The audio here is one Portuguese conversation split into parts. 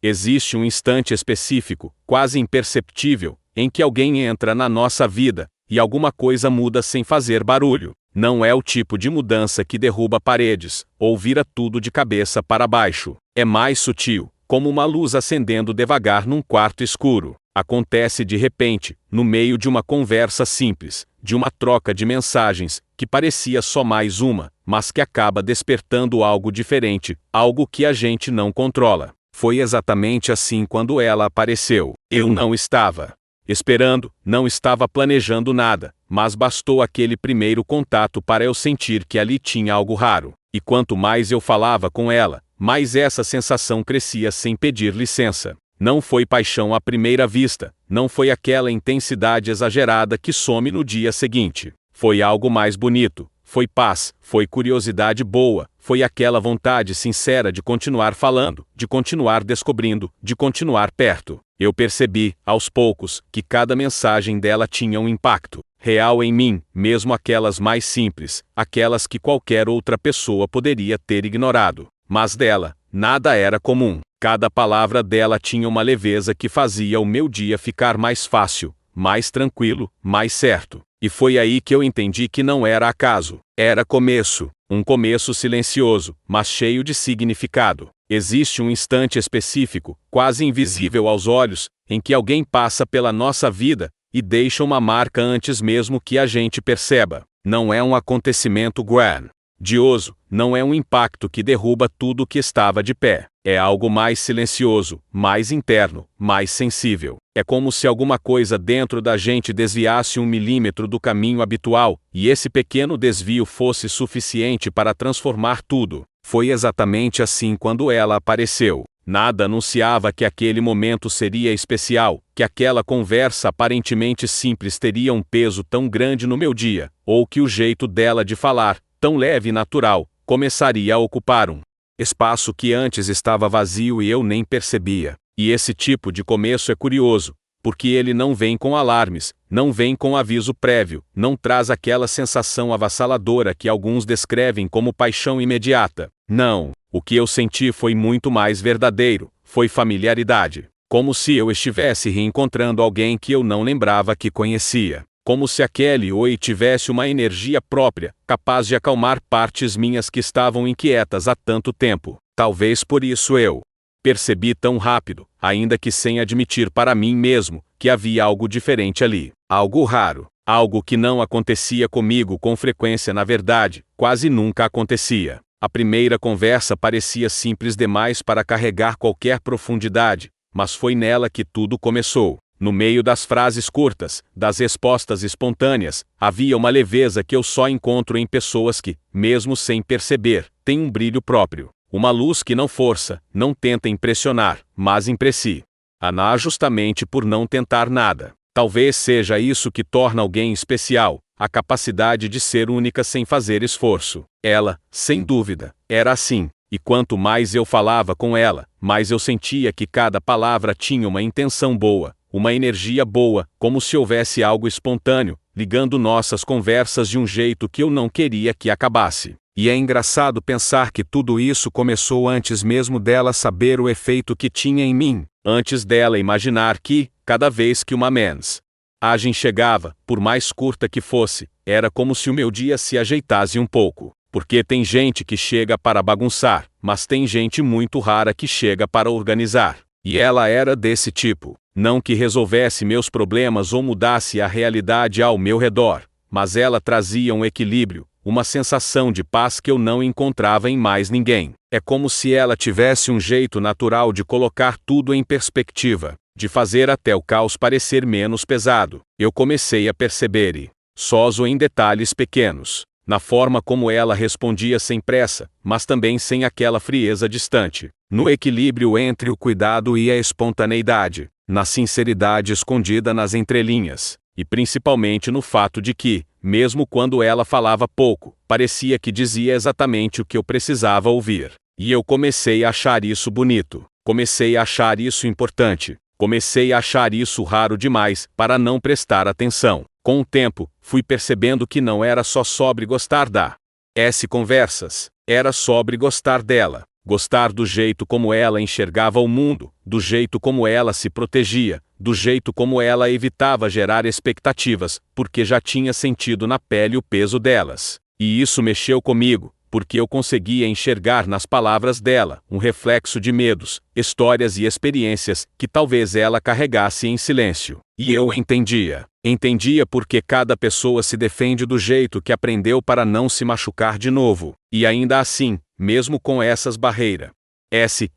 Existe um instante específico, quase imperceptível, em que alguém entra na nossa vida, e alguma coisa muda sem fazer barulho. Não é o tipo de mudança que derruba paredes, ou vira tudo de cabeça para baixo. É mais sutil, como uma luz acendendo devagar num quarto escuro. Acontece de repente, no meio de uma conversa simples, de uma troca de mensagens, que parecia só mais uma, mas que acaba despertando algo diferente, algo que a gente não controla. Foi exatamente assim quando ela apareceu. Eu não estava esperando, não estava planejando nada, mas bastou aquele primeiro contato para eu sentir que ali tinha algo raro. E quanto mais eu falava com ela, mais essa sensação crescia sem pedir licença. Não foi paixão à primeira vista, não foi aquela intensidade exagerada que some no dia seguinte. Foi algo mais bonito, foi paz, foi curiosidade boa, foi aquela vontade sincera de continuar falando, de continuar descobrindo, de continuar perto. Eu percebi, aos poucos, que cada mensagem dela tinha um impacto real em mim, mesmo aquelas mais simples, aquelas que qualquer outra pessoa poderia ter ignorado. Mas dela, nada era comum. Cada palavra dela tinha uma leveza que fazia o meu dia ficar mais fácil, mais tranquilo, mais certo. E foi aí que eu entendi que não era acaso. Era começo. Um começo silencioso, mas cheio de significado. Existe um instante específico, quase invisível aos olhos, em que alguém passa pela nossa vida e deixa uma marca antes mesmo que a gente perceba. Não é um acontecimento grandioso, não é um impacto que derruba tudo que estava de pé. É algo mais silencioso, mais interno, mais sensível. É como se alguma coisa dentro da gente desviasse 1 milímetro do caminho habitual, e esse pequeno desvio fosse suficiente para transformar tudo. Foi exatamente assim quando ela apareceu. Nada anunciava que aquele momento seria especial, que aquela conversa aparentemente simples teria um peso tão grande no meu dia, ou que o jeito dela de falar, tão leve e natural, começaria a ocupar um espaço que antes estava vazio e eu nem percebia. E esse tipo de começo é curioso, porque ele não vem com alarmes, não vem com aviso prévio, não traz aquela sensação avassaladora que alguns descrevem como paixão imediata. Não, o que eu senti foi muito mais verdadeiro, foi familiaridade. Como se eu estivesse reencontrando alguém que eu não lembrava que conhecia. Como se aquele oi tivesse uma energia própria, capaz de acalmar partes minhas que estavam inquietas há tanto tempo. Talvez por isso eu percebi tão rápido, ainda que sem admitir para mim mesmo, que havia algo diferente ali. Algo raro, algo que não acontecia comigo com frequência, na verdade, quase nunca acontecia. A primeira conversa parecia simples demais para carregar qualquer profundidade, mas foi nela que tudo começou. No meio das frases curtas, das respostas espontâneas, havia uma leveza que eu só encontro em pessoas que, mesmo sem perceber, têm um brilho próprio. Uma luz que não força, não tenta impressionar, mas impressi. Ana justamente por não tentar nada. Talvez seja isso que torna alguém especial, a capacidade de ser única sem fazer esforço. Ela, sem dúvida, era assim. E quanto mais eu falava com ela, mais eu sentia que cada palavra tinha uma intenção boa, uma energia boa, como se houvesse algo espontâneo, ligando nossas conversas de um jeito que eu não queria que acabasse. E é engraçado pensar que tudo isso começou antes mesmo dela saber o efeito que tinha em mim, antes dela imaginar que, cada vez que uma mensagem chegava, por mais curta que fosse, era como se o meu dia se ajeitasse um pouco. Porque tem gente que chega para bagunçar, mas tem gente muito rara que chega para organizar. E ela era desse tipo. Não que resolvesse meus problemas ou mudasse a realidade ao meu redor, mas ela trazia um equilíbrio, uma sensação de paz que eu não encontrava em mais ninguém. É como se ela tivesse um jeito natural de colocar tudo em perspectiva, de fazer até o caos parecer menos pesado. Eu comecei a perceber e sozo em detalhes pequenos. Na forma como ela respondia sem pressa, mas também sem aquela frieza distante. No equilíbrio entre o cuidado e a espontaneidade. Na sinceridade escondida nas entrelinhas. E principalmente no fato de que, mesmo quando ela falava pouco, parecia que dizia exatamente o que eu precisava ouvir. E eu comecei a achar isso bonito. Comecei a achar isso importante. Comecei a achar isso raro demais para não prestar atenção. Com o tempo, fui percebendo que não era só sobre gostar da S conversas, era sobre gostar dela. gostar do jeito como ela enxergava o mundo, do jeito como ela se protegia, do jeito como ela evitava gerar expectativas, porque já tinha sentido na pele o peso delas. E isso mexeu comigo, porque eu conseguia enxergar nas palavras dela um reflexo de medos, histórias e experiências que talvez ela carregasse em silêncio. E eu entendia. Entendia porque cada pessoa se defende do jeito que aprendeu para não se machucar de novo. E ainda assim, mesmo com essas barreiras,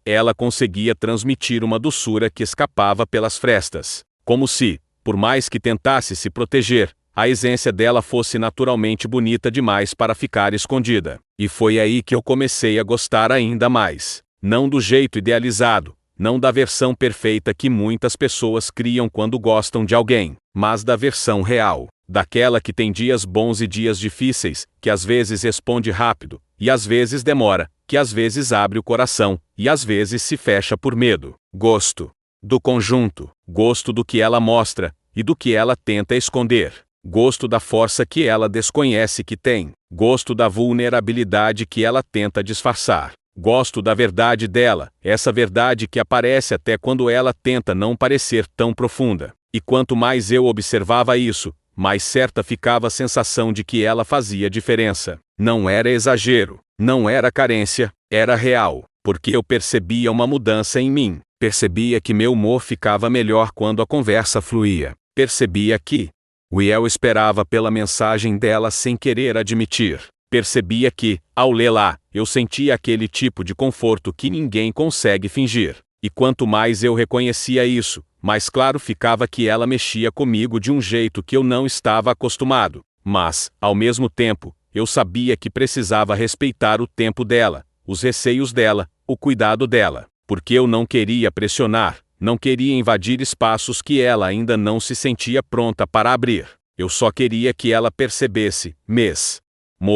ela conseguia transmitir uma doçura que escapava pelas frestas. Como se, por mais que tentasse se proteger, a essência dela fosse naturalmente bonita demais para ficar escondida. E foi aí que eu comecei a gostar ainda mais. Não do jeito idealizado, não da versão perfeita que muitas pessoas criam quando gostam de alguém, mas da versão real. Daquela que tem dias bons e dias difíceis, que às vezes responde rápido, e às vezes demora, que às vezes abre o coração, e às vezes se fecha por medo. Gosto do conjunto, gosto do que ela mostra, e do que ela tenta esconder. Gosto da força que ela desconhece que tem. Gosto da vulnerabilidade que ela tenta disfarçar. Gosto da verdade dela, essa verdade que aparece até quando ela tenta não parecer tão profunda. E quanto mais eu observava isso, mais certa ficava a sensação de que ela fazia diferença. Não era exagero, não era carência, era real, porque eu percebia uma mudança em mim. Percebia que meu humor ficava melhor quando a conversa fluía. Percebia que eu esperava pela mensagem dela sem querer admitir. Percebia que, ao lê-la, eu sentia aquele tipo de conforto que ninguém consegue fingir. E quanto mais eu reconhecia isso, mais claro ficava que ela mexia comigo de um jeito que eu não estava acostumado. Mas, ao mesmo tempo, eu sabia que precisava respeitar o tempo dela, os receios dela, o cuidado dela. Porque eu não queria pressionar, não queria invadir espaços que ela ainda não se sentia pronta para abrir. Eu só queria que ela percebesse,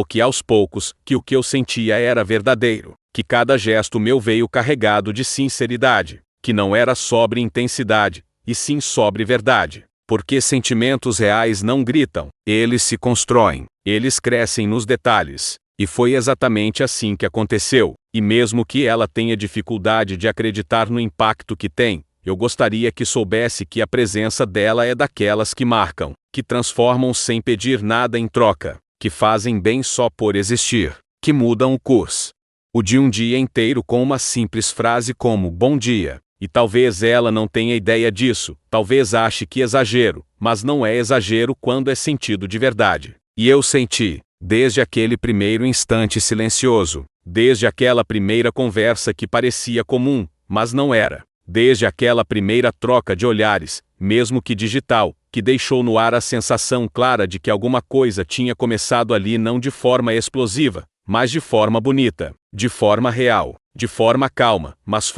que aos poucos, que o que eu sentia era verdadeiro, que cada gesto meu veio carregado de sinceridade, que não era sobre intensidade, e sim sobre verdade. Porque sentimentos reais não gritam, eles se constroem, eles crescem nos detalhes. E foi exatamente assim que aconteceu, e mesmo que ela tenha dificuldade de acreditar no impacto que tem, eu gostaria que soubesse que a presença dela é daquelas que marcam, que transformam sem pedir nada em troca, que fazem bem só por existir, que mudam o curso de um dia inteiro com uma simples frase como bom dia. E talvez ela não tenha ideia disso, talvez ache que exagero, mas não é exagero quando é sentido de verdade. E eu senti, desde aquele primeiro instante silencioso, desde aquela primeira conversa que parecia comum, mas não era, desde aquela primeira troca de olhares, mesmo que digital, que deixou no ar a sensação clara de que alguma coisa tinha começado ali não de forma explosiva, mas de forma bonita, de forma real, de forma calma, mas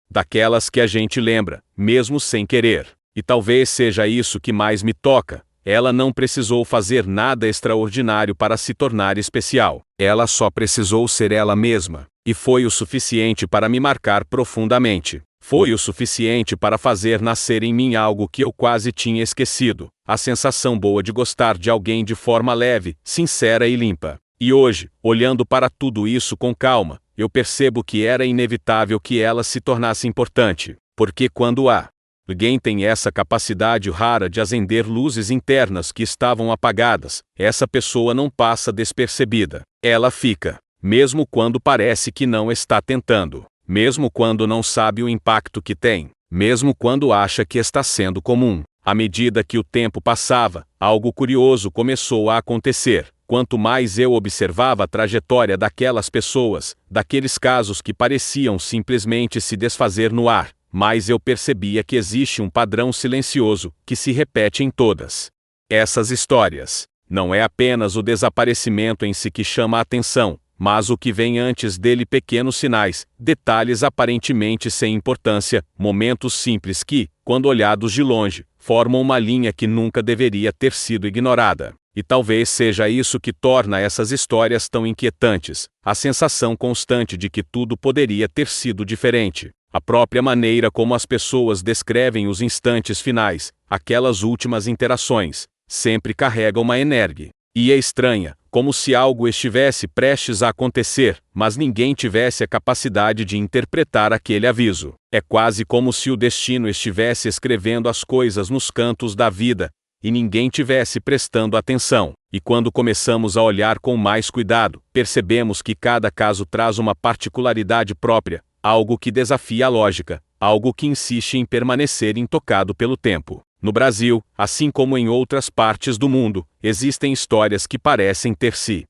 daquelas que a gente lembra, mesmo sem querer. E talvez seja isso que mais me toca. Ela não precisou fazer nada extraordinário para se tornar especial. Ela só precisou ser ela mesma. E foi o suficiente para me marcar profundamente. Foi o suficiente para fazer nascer em mim algo que eu quase tinha esquecido. A sensação boa de gostar de alguém de forma leve, sincera e limpa. E hoje, olhando para tudo isso com calma, eu percebo que era inevitável que ela se tornasse importante. Porque quando alguém tem essa capacidade rara de acender luzes internas que estavam apagadas, essa pessoa não passa despercebida. Ela fica, mesmo quando parece que não está tentando, mesmo quando não sabe o impacto que tem, mesmo quando acha que está sendo comum. À medida que o tempo passava, algo curioso começou a acontecer. Quanto mais eu observava a trajetória daquelas pessoas, daqueles casos que pareciam simplesmente se desfazer no ar, mais eu percebia que existe um padrão silencioso, que se repete em todas essas histórias. Não é apenas o desaparecimento em si que chama a atenção, mas o que vem antes dele: pequenos sinais, detalhes aparentemente sem importância, momentos simples que, quando olhados de longe, formam uma linha que nunca deveria ter sido ignorada. E talvez seja isso que torna essas histórias tão inquietantes, a sensação constante de que tudo poderia ter sido diferente. A própria maneira como as pessoas descrevem os instantes finais, aquelas últimas interações, sempre carrega uma energia. E é estranha, como se algo estivesse prestes a acontecer, mas ninguém tivesse a capacidade de interpretar aquele aviso. É quase como se o destino estivesse escrevendo as coisas nos cantos da vida, e ninguém tivesse prestando atenção. E quando começamos a olhar com mais cuidado, percebemos que cada caso traz uma particularidade própria, algo que desafia a lógica, algo que insiste em permanecer intocado pelo tempo. No Brasil, assim como em outras partes do mundo, existem histórias que parecem ter sido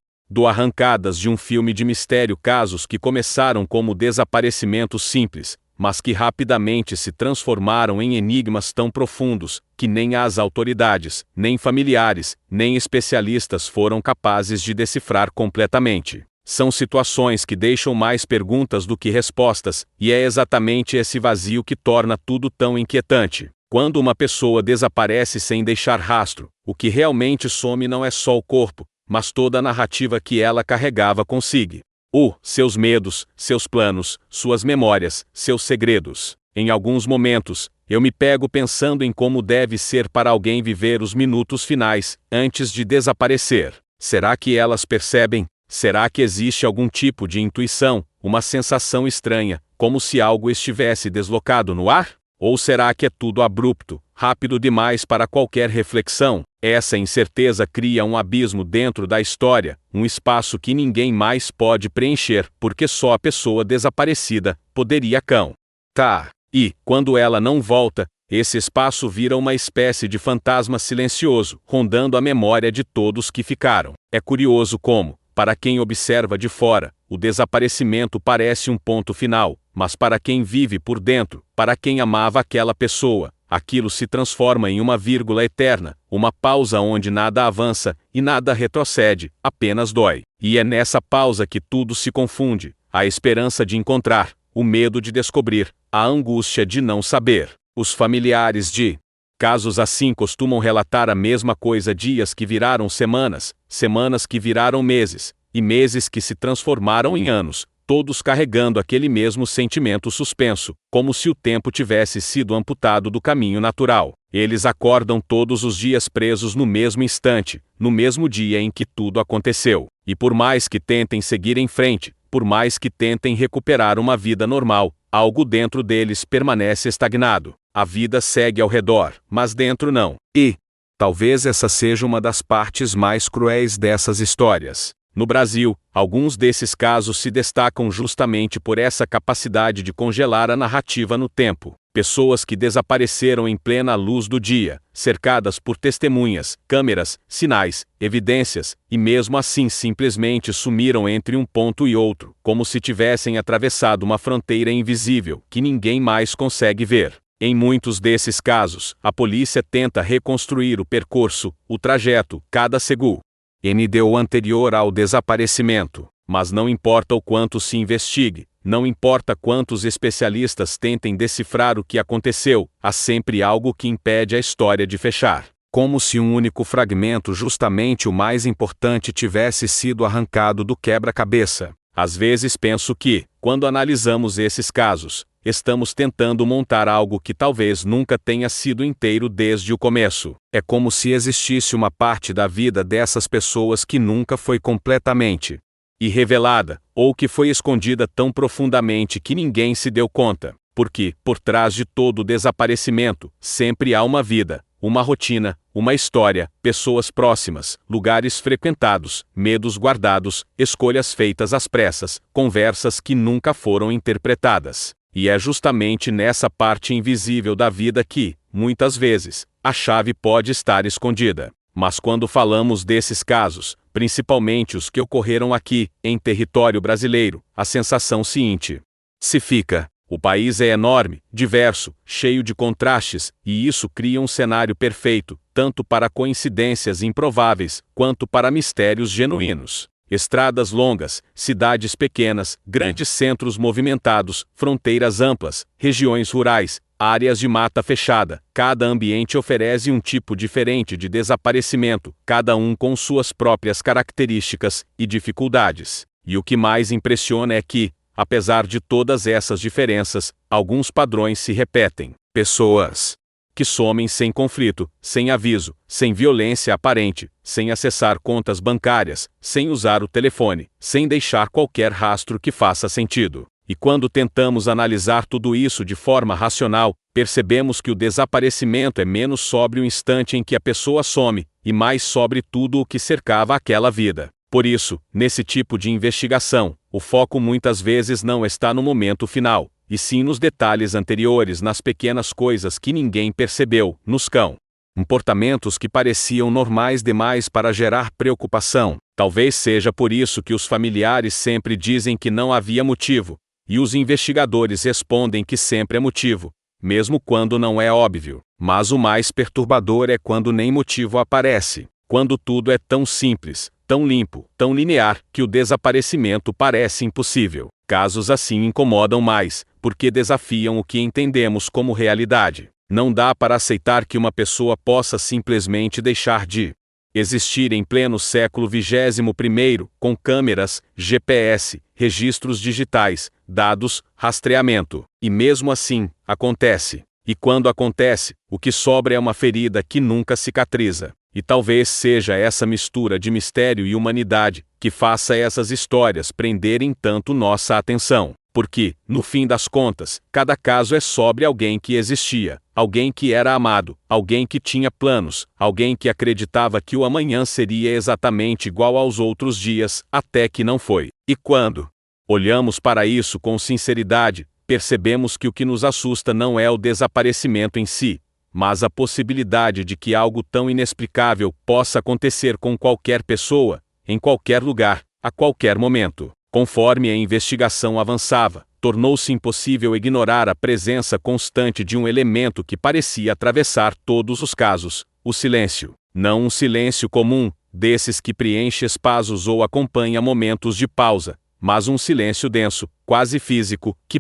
arrancadas de um filme de mistério, casos que começaram como desaparecimentos simples, mas que rapidamente se transformaram em enigmas tão profundos, que nem as autoridades, nem familiares, nem especialistas foram capazes de decifrar completamente. São situações que deixam mais perguntas do que respostas, e é exatamente esse vazio que torna tudo tão inquietante. Quando uma pessoa desaparece sem deixar rastro, o que realmente some não é só o corpo, mas toda a narrativa que ela carregava consigo. Seus medos, seus planos, suas memórias, seus segredos. Em alguns momentos, eu me pego pensando em como deve ser para alguém viver os minutos finais, antes de desaparecer. Será que elas percebem? Será que existe algum tipo de intuição, uma sensação estranha, como se algo estivesse deslocado no ar? Ou será que é tudo abrupto, rápido demais para qualquer reflexão? Essa incerteza cria um abismo dentro da história, um espaço que ninguém mais pode preencher, porque só a pessoa desaparecida poderia contar. E, quando ela não volta, esse espaço vira uma espécie de fantasma silencioso, rondando a memória de todos que ficaram. É curioso como, para quem observa de fora, o desaparecimento parece um ponto final, mas para quem vive por dentro, para quem amava aquela pessoa, aquilo se transforma em uma vírgula eterna, uma pausa onde nada avança e nada retrocede, apenas dói. E é nessa pausa que tudo se confunde, a esperança de encontrar, o medo de descobrir, a angústia de não saber. Os familiares de casos assim costumam relatar a mesma coisa: dias que viraram semanas, semanas que viraram meses, e meses que se transformaram em anos, todos carregando aquele mesmo sentimento suspenso, como se o tempo tivesse sido amputado do caminho natural. Eles acordam todos os dias presos no mesmo instante, no mesmo dia em que tudo aconteceu. E por mais que tentem seguir em frente, por mais que tentem recuperar uma vida normal, algo dentro deles permanece estagnado. A vida segue ao redor, mas dentro não. E talvez essa seja uma das partes mais cruéis dessas histórias. No Brasil, alguns desses casos se destacam justamente por essa capacidade de congelar a narrativa no tempo. Pessoas que desapareceram em plena luz do dia, cercadas por testemunhas, câmeras, sinais, evidências, e mesmo assim simplesmente sumiram entre um ponto e outro, como se tivessem atravessado uma fronteira invisível, que ninguém mais consegue ver. Em muitos desses casos, a polícia tenta reconstruir o percurso, o trajeto, cada segundo anterior ao desaparecimento. Mas não importa o quanto se investigue, não importa quantos especialistas tentem decifrar o que aconteceu, há sempre algo que impede a história de fechar. Como se um único fragmento, justamente o mais importante, tivesse sido arrancado do quebra-cabeça. Às vezes penso que, quando analisamos esses casos, estamos tentando montar algo que talvez nunca tenha sido inteiro desde o começo. É como se existisse uma parte da vida dessas pessoas que nunca foi completamente revelada, ou que foi escondida tão profundamente que ninguém se deu conta. Porque, por trás de todo desaparecimento, sempre há uma vida, uma rotina, uma história, pessoas próximas, lugares frequentados, medos guardados, escolhas feitas às pressas, conversas que nunca foram interpretadas. E é justamente nessa parte invisível da vida que, muitas vezes, a chave pode estar escondida. Mas quando falamos desses casos, principalmente os que ocorreram aqui, em território brasileiro, a sensação seguinte se fica: o país é enorme, diverso, cheio de contrastes, e isso cria um cenário perfeito, tanto para coincidências improváveis, quanto para mistérios genuínos. Estradas longas, cidades pequenas, grandes centros movimentados, fronteiras amplas, regiões rurais, áreas de mata fechada, cada ambiente oferece um tipo diferente de desaparecimento, cada um com suas próprias características e dificuldades. E o que mais impressiona é que, apesar de todas essas diferenças, alguns padrões se repetem. Pessoas que somem sem conflito, sem aviso, sem violência aparente, sem acessar contas bancárias, sem usar o telefone, sem deixar qualquer rastro que faça sentido. E quando tentamos analisar tudo isso de forma racional, percebemos que o desaparecimento é menos sobre o instante em que a pessoa some, e mais sobre tudo o que cercava aquela vida. Por isso, nesse tipo de investigação, o foco muitas vezes não está no momento final, e sim nos detalhes anteriores, nas pequenas coisas que ninguém percebeu, nos comportamentos que pareciam normais demais para gerar preocupação. Talvez seja por isso que os familiares sempre dizem que não havia motivo, e os investigadores respondem que sempre é motivo, mesmo quando não é óbvio. Mas o mais perturbador é quando nem motivo aparece, quando tudo é tão simples, tão limpo, tão linear, que o desaparecimento parece impossível. Casos assim incomodam mais, porque desafiam o que entendemos como realidade. Não dá para aceitar que uma pessoa possa simplesmente deixar de existir em pleno século XXI, com câmeras, GPS, registros digitais, dados, rastreamento. E mesmo assim, acontece. E quando acontece, o que sobra é uma ferida que nunca cicatriza. E talvez seja essa mistura de mistério e humanidade que faça essas histórias prenderem tanto nossa atenção. Porque, no fim das contas, cada caso é sobre alguém que existia, alguém que era amado, alguém que tinha planos, alguém que acreditava que o amanhã seria exatamente igual aos outros dias, até que não foi. E quando olhamos para isso com sinceridade, percebemos que o que nos assusta não é o desaparecimento em si, mas a possibilidade de que algo tão inexplicável possa acontecer com qualquer pessoa, em qualquer lugar, a qualquer momento. Conforme a investigação avançava, tornou-se impossível ignorar a presença constante de um elemento que parecia atravessar todos os casos: o silêncio. Não um silêncio comum, desses que preenche espaços ou acompanha momentos de pausa, mas um silêncio denso, quase físico, que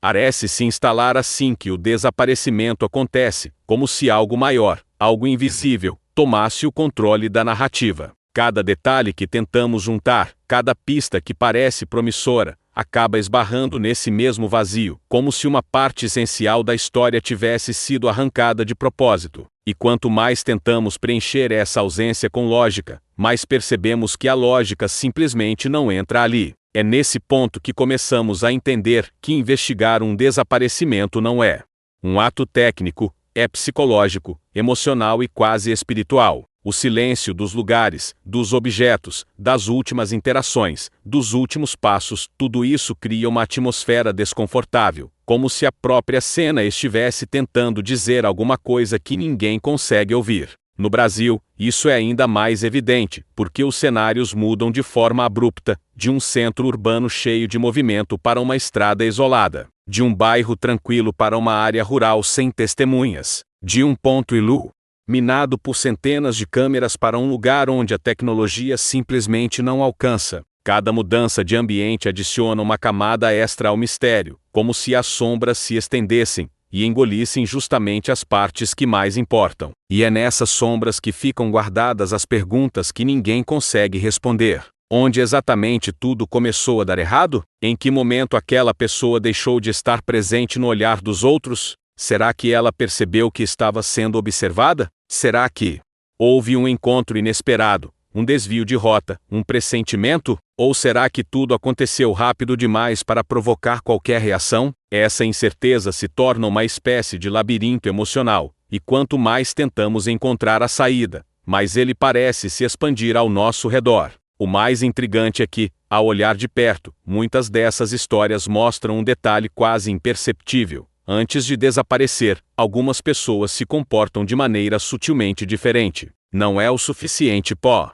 parece se instalar assim que o desaparecimento acontece, como se algo maior, algo invisível, tomasse o controle da narrativa. Cada detalhe que tentamos juntar, cada pista que parece promissora, acaba esbarrando nesse mesmo vazio, como se uma parte essencial da história tivesse sido arrancada de propósito. E quanto mais tentamos preencher essa ausência com lógica, mais percebemos que a lógica simplesmente não entra ali. É nesse ponto que começamos a entender que investigar um desaparecimento não é um ato técnico, é psicológico, emocional e quase espiritual. O silêncio dos lugares, dos objetos, das últimas interações, dos últimos passos, tudo isso cria uma atmosfera desconfortável, como se a própria cena estivesse tentando dizer alguma coisa que ninguém consegue ouvir. No Brasil, isso é ainda mais evidente, porque os cenários mudam de forma abrupta, de um centro urbano cheio de movimento para uma estrada isolada, de um bairro tranquilo para uma área rural sem testemunhas, de um ponto iluminado por centenas de câmeras para um lugar onde a tecnologia simplesmente não alcança. Cada mudança de ambiente adiciona uma camada extra ao mistério, como se as sombras se estendessem e engolissem justamente as partes que mais importam. E é nessas sombras que ficam guardadas as perguntas que ninguém consegue responder. Onde exatamente tudo começou a dar errado? Em que momento aquela pessoa deixou de estar presente no olhar dos outros? Será que ela percebeu que estava sendo observada? Será que houve um encontro inesperado, um desvio de rota, um pressentimento? Ou será que tudo aconteceu rápido demais para provocar qualquer reação? Essa incerteza se torna uma espécie de labirinto emocional, e quanto mais tentamos encontrar a saída, mais ele parece se expandir ao nosso redor. O mais intrigante é que, ao olhar de perto, muitas dessas histórias mostram um detalhe quase imperceptível. Antes de desaparecer, algumas pessoas se comportam de maneira sutilmente diferente. Não é o suficiente para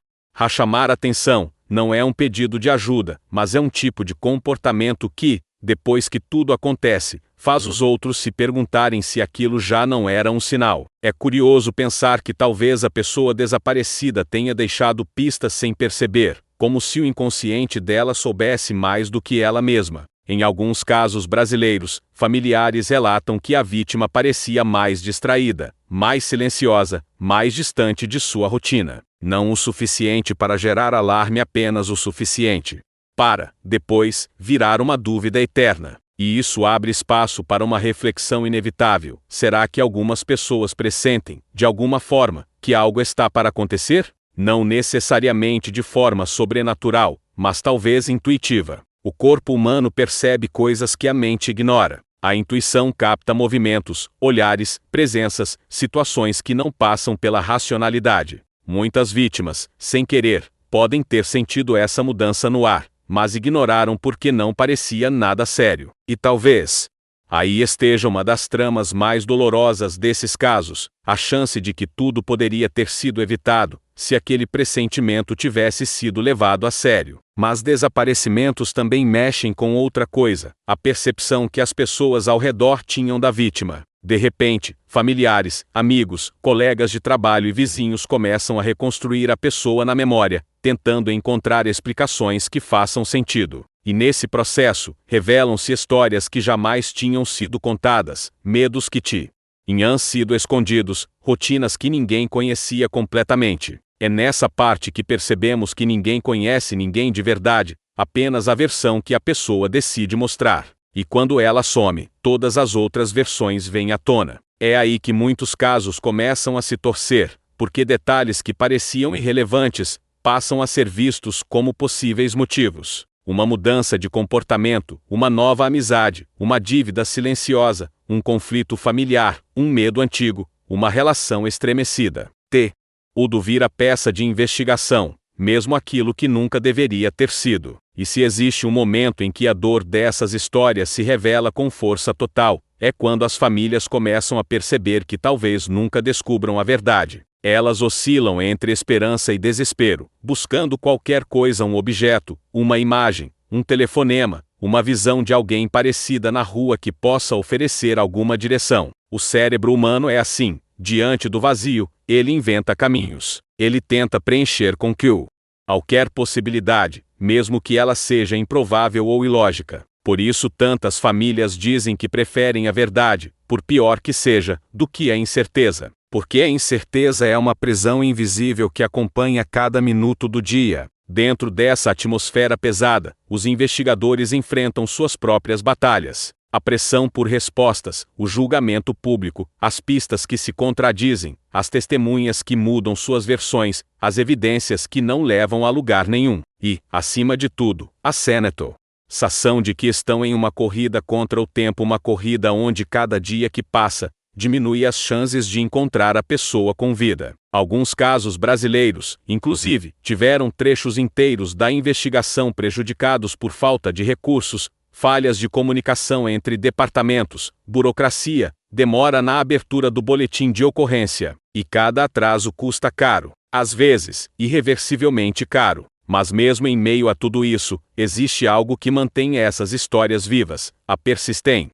chamar atenção, não é um pedido de ajuda, mas é um tipo de comportamento que, depois que tudo acontece, faz os outros se perguntarem se aquilo já não era um sinal. É curioso pensar que talvez a pessoa desaparecida tenha deixado pistas sem perceber, como se o inconsciente dela soubesse mais do que ela mesma. Em alguns casos brasileiros, familiares relatam que a vítima parecia mais distraída, mais silenciosa, mais distante de sua rotina. Não o suficiente para gerar alarme, apenas o suficiente para, depois, virar uma dúvida eterna. E isso abre espaço para uma reflexão inevitável. Será que algumas pessoas pressentem, de alguma forma, que algo está para acontecer? Não necessariamente de forma sobrenatural, mas talvez intuitiva. O corpo humano percebe coisas que a mente ignora. A intuição capta movimentos, olhares, presenças, situações que não passam pela racionalidade. Muitas vítimas, sem querer, podem ter sentido essa mudança no ar, mas ignoraram porque não parecia nada sério. E talvez aí esteja uma das tramas mais dolorosas desses casos, a chance de que tudo poderia ter sido evitado, se aquele pressentimento tivesse sido levado a sério. Mas desaparecimentos também mexem com outra coisa, a percepção que as pessoas ao redor tinham da vítima. De repente, familiares, amigos, colegas de trabalho e vizinhos começam a reconstruir a pessoa na memória, tentando encontrar explicações que façam sentido. E nesse processo, revelam-se histórias que jamais tinham sido contadas, medos que tinham sido escondidos, rotinas que ninguém conhecia completamente. É nessa parte que percebemos que ninguém conhece ninguém de verdade, apenas a versão que a pessoa decide mostrar. E quando ela some, todas as outras versões vêm à tona. É aí que muitos casos começam a se torcer, porque detalhes que pareciam irrelevantes passam a ser vistos como possíveis motivos. Uma mudança de comportamento, uma nova amizade, uma dívida silenciosa, um conflito familiar, um medo antigo, uma relação estremecida. Tudo vira peça de investigação, mesmo aquilo que nunca deveria ter sido. E se existe um momento em que a dor dessas histórias se revela com força total, é quando as famílias começam a perceber que talvez nunca descubram a verdade. Elas oscilam entre esperança e desespero, buscando qualquer coisa, um objeto, uma imagem, um telefonema, uma visão de alguém parecida na rua que possa oferecer alguma direção. O cérebro humano é assim, diante do vazio, ele inventa caminhos. Ele tenta preencher com qualquer possibilidade, mesmo que ela seja improvável ou ilógica. Por isso tantas famílias dizem que preferem a verdade, por pior que seja, do que a incerteza. Porque a incerteza é uma prisão invisível que acompanha cada minuto do dia. Dentro dessa atmosfera pesada, os investigadores enfrentam suas próprias batalhas. A pressão por respostas, o julgamento público, as pistas que se contradizem, as testemunhas que mudam suas versões, as evidências que não levam a lugar nenhum. E, acima de tudo, a sensação de que estão em uma corrida contra o tempo, uma corrida onde cada dia que passa diminui as chances de encontrar a pessoa com vida. Alguns casos brasileiros, inclusive, tiveram trechos inteiros da investigação prejudicados por falta de recursos, falhas de comunicação entre departamentos, burocracia, demora na abertura do boletim de ocorrência. E cada atraso custa caro, às vezes, irreversivelmente caro. Mas mesmo em meio a tudo isso, existe algo que mantém essas histórias vivas: a persistência.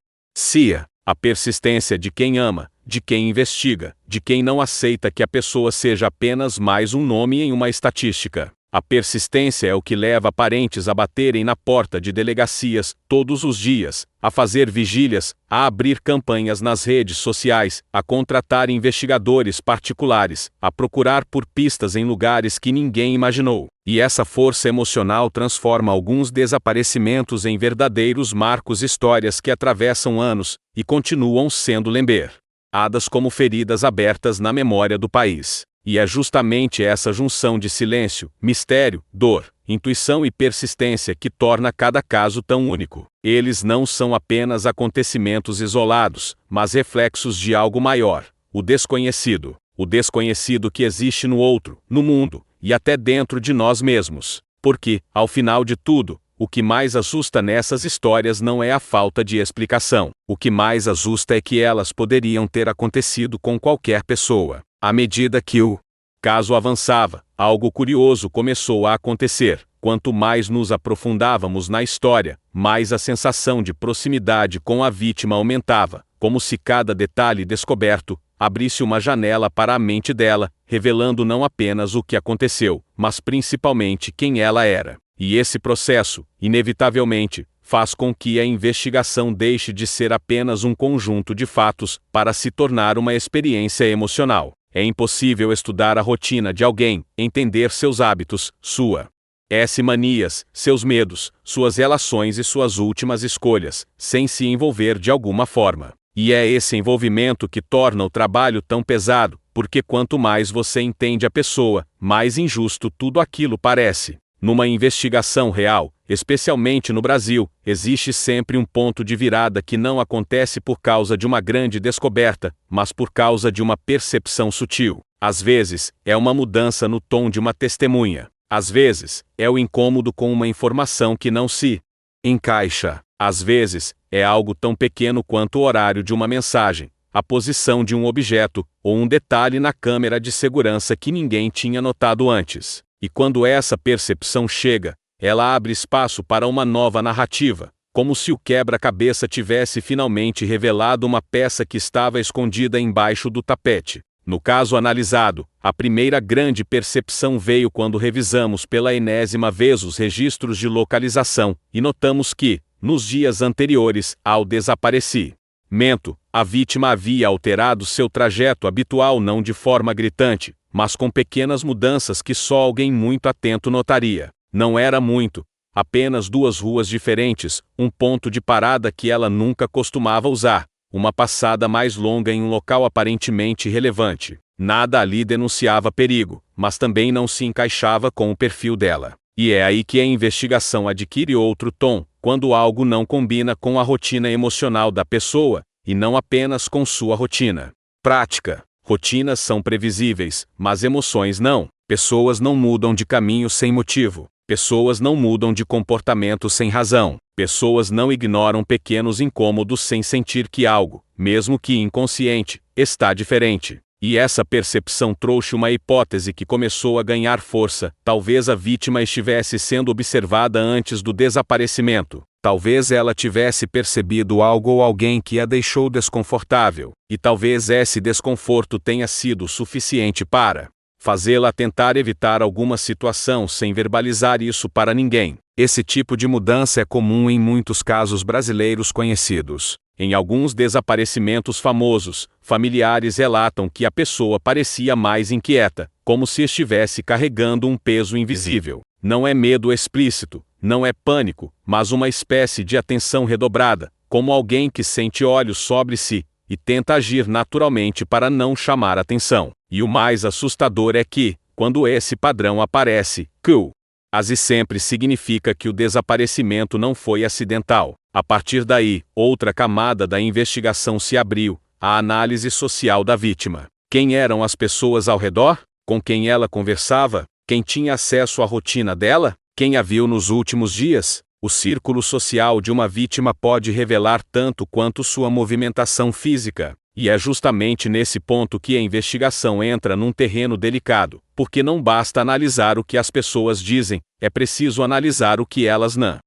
A persistência de quem ama, de quem investiga, de quem não aceita que a pessoa seja apenas mais um nome em uma estatística. A persistência é o que leva parentes a baterem na porta de delegacias todos os dias, a fazer vigílias, a abrir campanhas nas redes sociais, a contratar investigadores particulares, a procurar por pistas em lugares que ninguém imaginou. E essa força emocional transforma alguns desaparecimentos em verdadeiros marcos, histórias que atravessam anos e continuam sendo lembradas como feridas abertas na memória do país. E é justamente essa junção de silêncio, mistério, dor, intuição e persistência que torna cada caso tão único. Eles não são apenas acontecimentos isolados, mas reflexos de algo maior, o desconhecido. O desconhecido que existe no outro, no mundo, e até dentro de nós mesmos. Porque, ao final de tudo, o que mais assusta nessas histórias não é a falta de explicação. O que mais assusta é que elas poderiam ter acontecido com qualquer pessoa. À medida que o caso avançava, algo curioso começou a acontecer. Quanto mais nos aprofundávamos na história, mais a sensação de proximidade com a vítima aumentava, como se cada detalhe descoberto abrisse uma janela para a mente dela, revelando não apenas o que aconteceu, mas principalmente quem ela era. E esse processo, inevitavelmente, faz com que a investigação deixe de ser apenas um conjunto de fatos para se tornar uma experiência emocional. É impossível estudar a rotina de alguém, entender seus hábitos, sua S. Manias, seus medos, suas relações e suas últimas escolhas, sem se envolver de alguma forma. E é esse envolvimento que torna o trabalho tão pesado, porque quanto mais você entende a pessoa, mais injusto tudo aquilo parece. Numa investigação real, especialmente no Brasil, existe sempre um ponto de virada que não acontece por causa de uma grande descoberta, mas por causa de uma percepção sutil. Às vezes, é uma mudança no tom de uma testemunha. Às vezes, é o incômodo com uma informação que não se encaixa. Às vezes, é algo tão pequeno quanto o horário de uma mensagem, a posição de um objeto, ou um detalhe na câmera de segurança que ninguém tinha notado antes. E quando essa percepção chega, ela abre espaço para uma nova narrativa, como se o quebra-cabeça tivesse finalmente revelado uma peça que estava escondida embaixo do tapete. No caso analisado, a primeira grande percepção veio quando revisamos pela enésima vez os registros de localização, e notamos que, nos dias anteriores ao desaparecimento, a vítima havia alterado seu trajeto habitual não de forma gritante, mas com pequenas mudanças que só alguém muito atento notaria. Não era muito, apenas 2 ruas diferentes, um ponto de parada que ela nunca costumava usar, uma passada mais longa em um local aparentemente relevante. Nada ali denunciava perigo, mas também não se encaixava com o perfil dela. E é aí que a investigação adquire outro tom, quando algo não combina com a rotina emocional da pessoa, e não apenas com sua rotina prática. Rotinas são previsíveis, mas emoções não. Pessoas não mudam de caminho sem motivo. Pessoas não mudam de comportamento sem razão. Pessoas não ignoram pequenos incômodos sem sentir que algo, mesmo que inconsciente, está diferente. E essa percepção trouxe uma hipótese que começou a ganhar força. Talvez a vítima estivesse sendo observada antes do desaparecimento. Talvez ela tivesse percebido algo ou alguém que a deixou desconfortável. E talvez esse desconforto tenha sido suficiente para fazê-la tentar evitar alguma situação sem verbalizar isso para ninguém. Esse tipo de mudança é comum em muitos casos brasileiros conhecidos. Em alguns desaparecimentos famosos, familiares relatam que a pessoa parecia mais inquieta, como se estivesse carregando um peso invisível. Não é medo explícito, não é pânico, mas uma espécie de atenção redobrada, como alguém que sente olhos sobre si e tenta agir naturalmente para não chamar atenção. E o mais assustador é que, quando esse padrão aparece, quase sempre significa que o desaparecimento não foi acidental. A partir daí, outra camada da investigação se abriu, a análise social da vítima. Quem eram as pessoas ao redor? Com quem ela conversava? Quem tinha acesso à rotina dela? Quem a viu nos últimos dias? O círculo social de uma vítima pode revelar tanto quanto sua movimentação física. E é justamente nesse ponto que a investigação entra num terreno delicado, porque não basta analisar o que as pessoas dizem, é preciso analisar o que elas não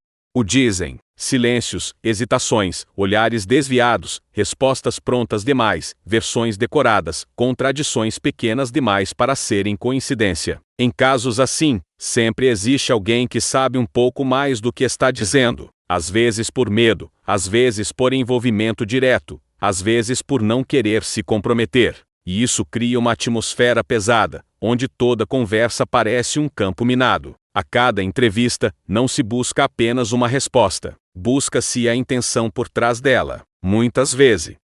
dizem. Silêncios, hesitações, olhares desviados, respostas prontas demais, versões decoradas, contradições pequenas demais para serem coincidência. Em casos assim, sempre existe alguém que sabe um pouco mais do que está dizendo, às vezes por medo, às vezes por envolvimento direto, às vezes por não querer se comprometer. E isso cria uma atmosfera pesada, onde toda conversa parece um campo minado. A cada entrevista, não se busca apenas uma resposta, busca-se a intenção por trás dela. Muitas vezes,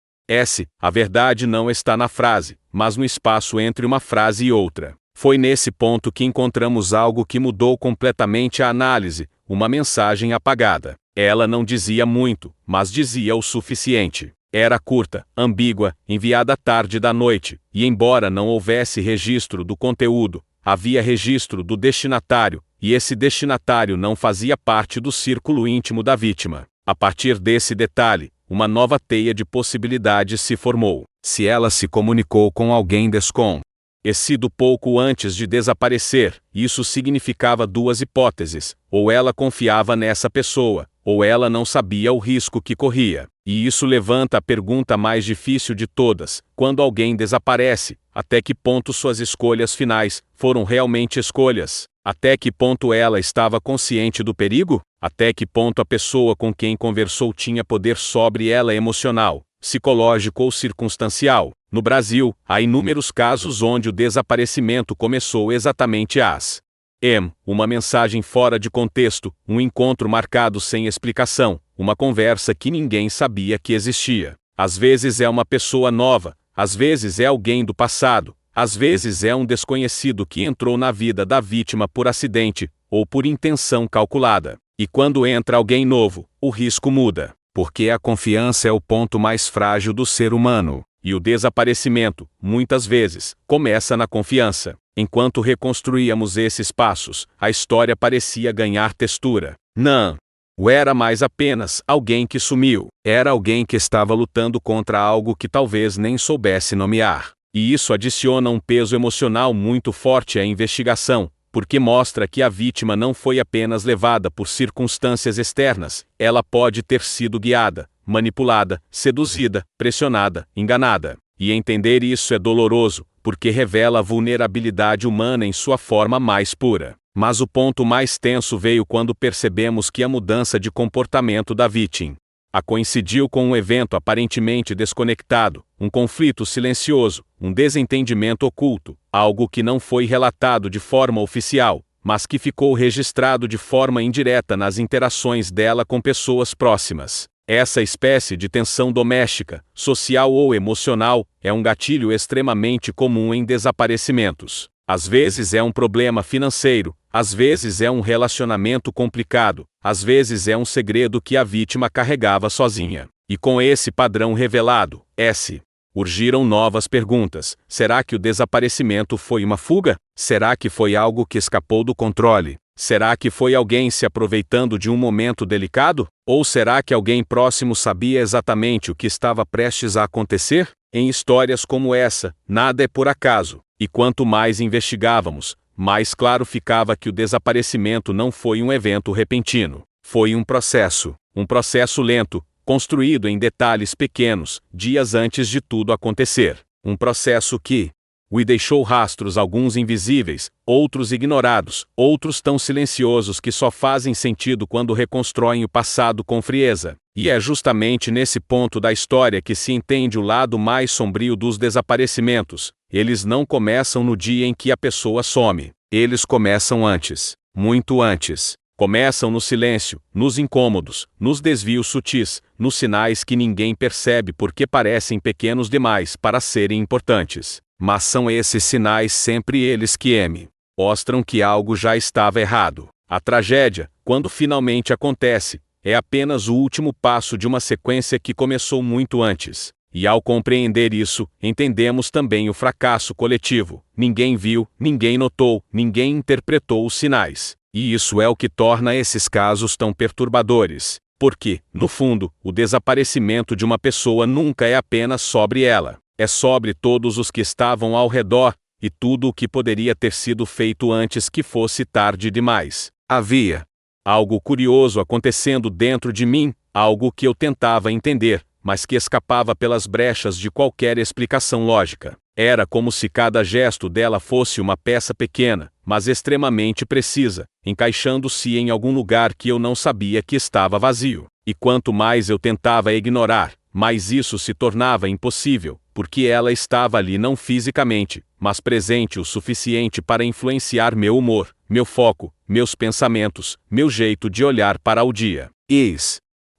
a verdade não está na frase, mas no espaço entre uma frase e outra. Foi nesse ponto que encontramos algo que mudou completamente a análise, uma mensagem apagada. Ela não dizia muito, mas dizia o suficiente. Era curta, ambígua, enviada tarde da noite, e embora não houvesse registro do conteúdo, havia registro do destinatário, e esse destinatário não fazia parte do círculo íntimo da vítima. A partir desse detalhe, uma nova teia de possibilidades se formou. Se ela se comunicou com alguém desconhecido pouco antes de desaparecer, isso significava 2 hipóteses: ou ela confiava nessa pessoa, ou ela não sabia o risco que corria. E isso levanta a pergunta mais difícil de todas: quando alguém desaparece, até que ponto suas escolhas finais foram realmente escolhas? Até que ponto ela estava consciente do perigo? Até que ponto a pessoa com quem conversou tinha poder sobre ela emocional, psicológico ou circunstancial? No Brasil, há inúmeros casos onde o desaparecimento começou exatamente às Uma mensagem fora de contexto, um encontro marcado sem explicação, uma conversa que ninguém sabia que existia. Às vezes é uma pessoa nova, às vezes é alguém do passado, às vezes é um desconhecido que entrou na vida da vítima por acidente, ou por intenção calculada. E quando entra alguém novo, o risco muda, porque a confiança é o ponto mais frágil do ser humano. E o desaparecimento, muitas vezes, começa na confiança. Enquanto reconstruíamos esses passos, a história parecia ganhar textura. Não era mais apenas alguém que sumiu, era alguém que estava lutando contra algo que talvez nem soubesse nomear. E isso adiciona um peso emocional muito forte à investigação, porque mostra que a vítima não foi apenas levada por circunstâncias externas, ela pode ter sido guiada, manipulada, seduzida, pressionada, enganada. E entender isso é doloroso, porque revela a vulnerabilidade humana em sua forma mais pura. Mas o ponto mais tenso veio quando percebemos que a mudança de comportamento da vítima coincidiu com um evento aparentemente desconectado, um conflito silencioso, um desentendimento oculto, algo que não foi relatado de forma oficial, mas que ficou registrado de forma indireta nas interações dela com pessoas próximas. Essa espécie de tensão doméstica, social ou emocional, é um gatilho extremamente comum em desaparecimentos. Às vezes é um problema financeiro, às vezes é um relacionamento complicado, às vezes é um segredo que a vítima carregava sozinha. E com esse padrão revelado, urgiram novas perguntas. Será que o desaparecimento foi uma fuga? Será que foi algo que escapou do controle? Será que foi alguém se aproveitando de um momento delicado? Ou será que alguém próximo sabia exatamente o que estava prestes a acontecer? Em histórias como essa, nada é por acaso, e quanto mais investigávamos, mais claro ficava que o desaparecimento não foi um evento repentino. Foi um processo lento, construído em detalhes pequenos, dias antes de tudo acontecer. Um processo que deixou rastros, alguns invisíveis, outros ignorados, outros tão silenciosos que só fazem sentido quando reconstroem o passado com frieza. E é justamente nesse ponto da história que se entende o lado mais sombrio dos desaparecimentos. Eles não começam no dia em que a pessoa some. Eles começam antes, muito antes. Começam no silêncio, nos incômodos, nos desvios sutis, nos sinais que ninguém percebe porque parecem pequenos demais para serem importantes. Mas são esses sinais sempre eles que mostram que algo já estava errado. A tragédia, quando finalmente acontece, é apenas o último passo de uma sequência que começou muito antes. E ao compreender isso, entendemos também o fracasso coletivo. Ninguém viu, ninguém notou, ninguém interpretou os sinais. E isso é o que torna esses casos tão perturbadores. Porque, no fundo, o desaparecimento de uma pessoa nunca é apenas sobre ela. É sobre todos os que estavam ao redor, e tudo o que poderia ter sido feito antes que fosse tarde demais. Havia algo curioso acontecendo dentro de mim, algo que eu tentava entender, mas que escapava pelas brechas de qualquer explicação lógica. Era como se cada gesto dela fosse uma peça pequena, mas extremamente precisa, encaixando-se em algum lugar que eu não sabia que estava vazio. E quanto mais eu tentava ignorar, mais isso se tornava impossível, porque ela estava ali não fisicamente, mas presente o suficiente para influenciar meu humor, meu foco, meus pensamentos, meu jeito de olhar para o dia.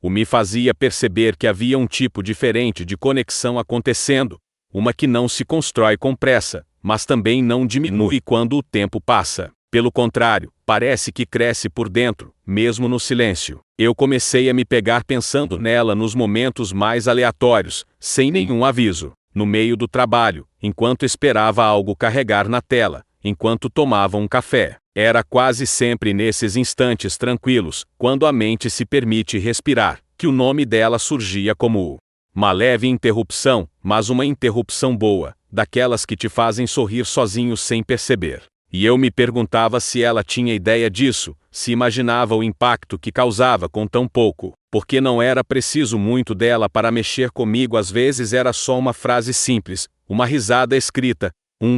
Me fazia perceber que havia um tipo diferente de conexão acontecendo, uma que não se constrói com pressa, mas também não diminui quando o tempo passa. Pelo contrário, parece que cresce por dentro, mesmo no silêncio. Eu comecei a me pegar pensando nela nos momentos mais aleatórios, sem nenhum aviso. No meio do trabalho, enquanto esperava algo carregar na tela, enquanto tomava um café. Era quase sempre nesses instantes tranquilos, quando a mente se permite respirar, que o nome dela surgia como uma leve interrupção, mas uma interrupção boa, daquelas que te fazem sorrir sozinho sem perceber. E eu me perguntava se ela tinha ideia disso, se imaginava o impacto que causava com tão pouco, porque não era preciso muito dela para mexer comigo. Às vezes era só uma frase simples, uma risada escrita,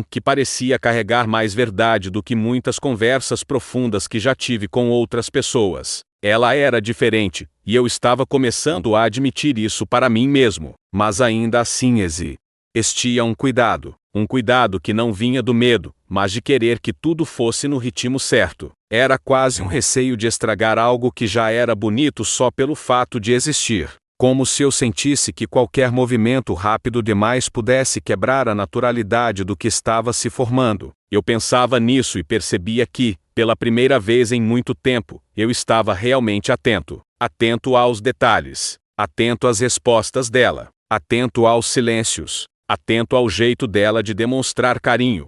que parecia carregar mais verdade do que muitas conversas profundas que já tive com outras pessoas. Ela era diferente, e eu estava começando a admitir isso para mim mesmo, mas ainda assim existia um cuidado que não vinha do medo, mas de querer que tudo fosse no ritmo certo. Era quase um receio de estragar algo que já era bonito só pelo fato de existir. Como se eu sentisse que qualquer movimento rápido demais pudesse quebrar a naturalidade do que estava se formando. Eu pensava nisso e percebia que, pela primeira vez em muito tempo, eu estava realmente atento. Atento aos detalhes. Atento às respostas dela. Atento aos silêncios. Atento ao jeito dela de demonstrar carinho,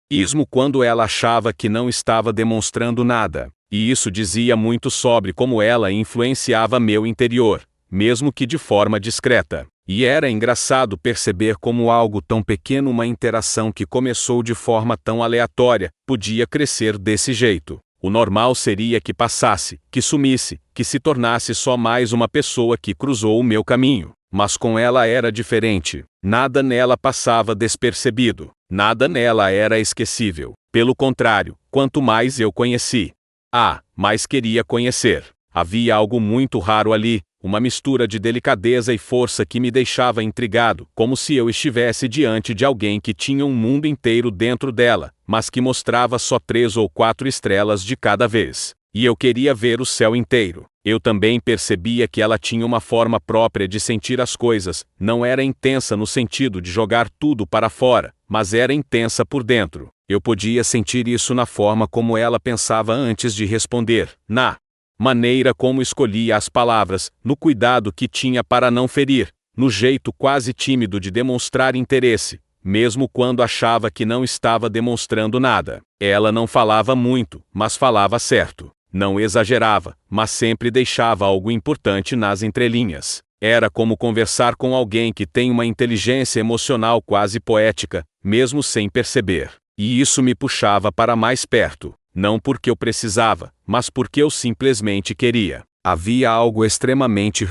mesmo quando ela achava que não estava demonstrando nada. E isso dizia muito sobre como ela influenciava meu interior, mesmo que de forma discreta. E era engraçado perceber como algo tão pequeno, uma interação que começou de forma tão aleatória, podia crescer desse jeito. O normal seria que passasse, que sumisse, que se tornasse só mais uma pessoa que cruzou o meu caminho. Mas com ela era diferente. Nada nela passava despercebido. Nada nela era esquecível. Pelo contrário, quanto mais eu conheci, mais queria conhecer. Havia algo muito raro ali, uma mistura de delicadeza e força que me deixava intrigado, como se eu estivesse diante de alguém que tinha um mundo inteiro dentro dela, mas que mostrava só 3 ou 4 estrelas de cada vez. E eu queria ver o céu inteiro. Eu também percebia que ela tinha uma forma própria de sentir as coisas, não era intensa no sentido de jogar tudo para fora, mas era intensa por dentro. Eu podia sentir isso na forma como ela pensava antes de responder, na maneira como escolhia as palavras, no cuidado que tinha para não ferir, no jeito quase tímido de demonstrar interesse, mesmo quando achava que não estava demonstrando nada. Ela não falava muito, mas falava certo. Não exagerava, mas sempre deixava algo importante nas entrelinhas. Era como conversar com alguém que tem uma inteligência emocional quase poética, mesmo sem perceber. E isso me puxava para mais perto, não porque eu precisava, mas porque eu simplesmente queria. Havia algo extremamente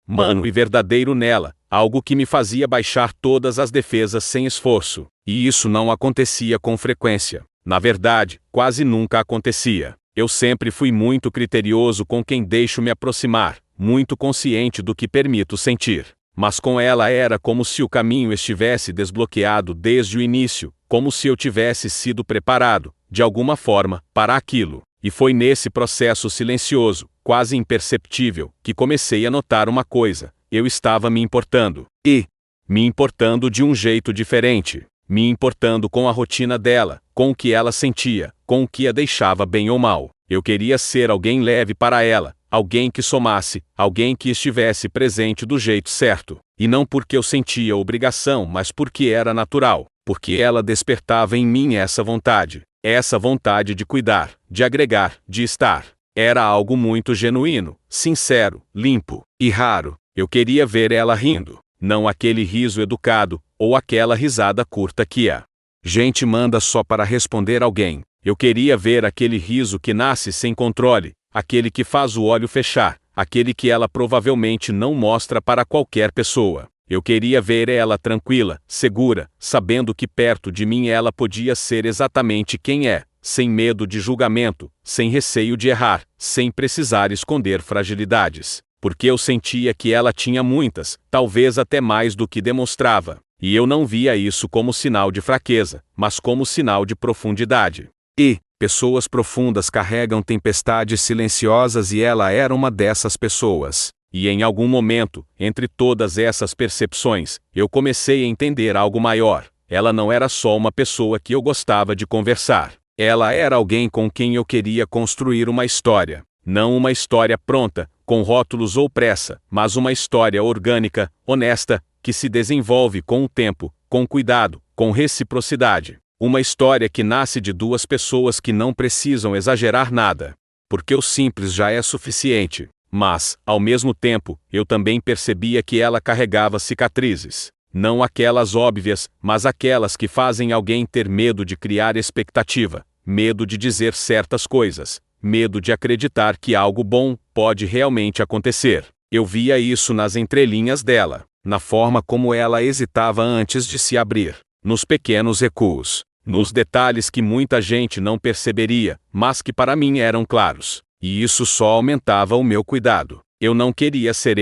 humano e verdadeiro nela, algo que me fazia baixar todas as defesas sem esforço. E isso não acontecia com frequência. Na verdade, quase nunca acontecia. Eu sempre fui muito criterioso com quem deixo me aproximar, muito consciente do que permito sentir. Mas com ela era como se o caminho estivesse desbloqueado desde o início, como se eu tivesse sido preparado, de alguma forma, para aquilo. E foi nesse processo silencioso, quase imperceptível, que comecei a notar uma coisa: eu estava me importando. E me importando de um jeito diferente. Me importando com a rotina dela, com o que ela sentia, com o que a deixava bem ou mal. Eu queria ser alguém leve para ela, alguém que somasse, alguém que estivesse presente do jeito certo. E não porque eu sentia obrigação, mas porque era natural, porque ela despertava em mim essa vontade de cuidar, de agregar, de estar. Era algo muito genuíno, sincero, limpo e raro. Eu queria ver ela rindo, não aquele riso educado, ou aquela risada curta que a gente manda só para responder alguém. Eu queria ver aquele riso que nasce sem controle, aquele que faz o olho fechar, aquele que ela provavelmente não mostra para qualquer pessoa. Eu queria ver ela tranquila, segura, sabendo que perto de mim ela podia ser exatamente quem é, sem medo de julgamento, sem receio de errar, sem precisar esconder fragilidades. Porque eu sentia que ela tinha muitas, talvez até mais do que demonstrava. E eu não via isso como sinal de fraqueza, mas como sinal de profundidade. E pessoas profundas carregam tempestades silenciosas e ela era uma dessas pessoas. E em algum momento, entre todas essas percepções, eu comecei a entender algo maior. Ela não era só uma pessoa que eu gostava de conversar. Ela era alguém com quem eu queria construir uma história. Não uma história pronta, com rótulos ou pressa, mas uma história orgânica, honesta, que se desenvolve com o tempo, com cuidado, com reciprocidade. Uma história que nasce de duas pessoas que não precisam exagerar nada, porque o simples já é suficiente. Mas, ao mesmo tempo, eu também percebia que ela carregava cicatrizes. Não aquelas óbvias, mas aquelas que fazem alguém ter medo de criar expectativa, medo de dizer certas coisas, medo de acreditar que algo bom pode realmente acontecer. Eu via isso nas entrelinhas dela, na forma como ela hesitava antes de se abrir, nos pequenos recuos, nos detalhes que muita gente não perceberia, mas que para mim eram claros. E isso só aumentava o meu cuidado. Eu não queria ser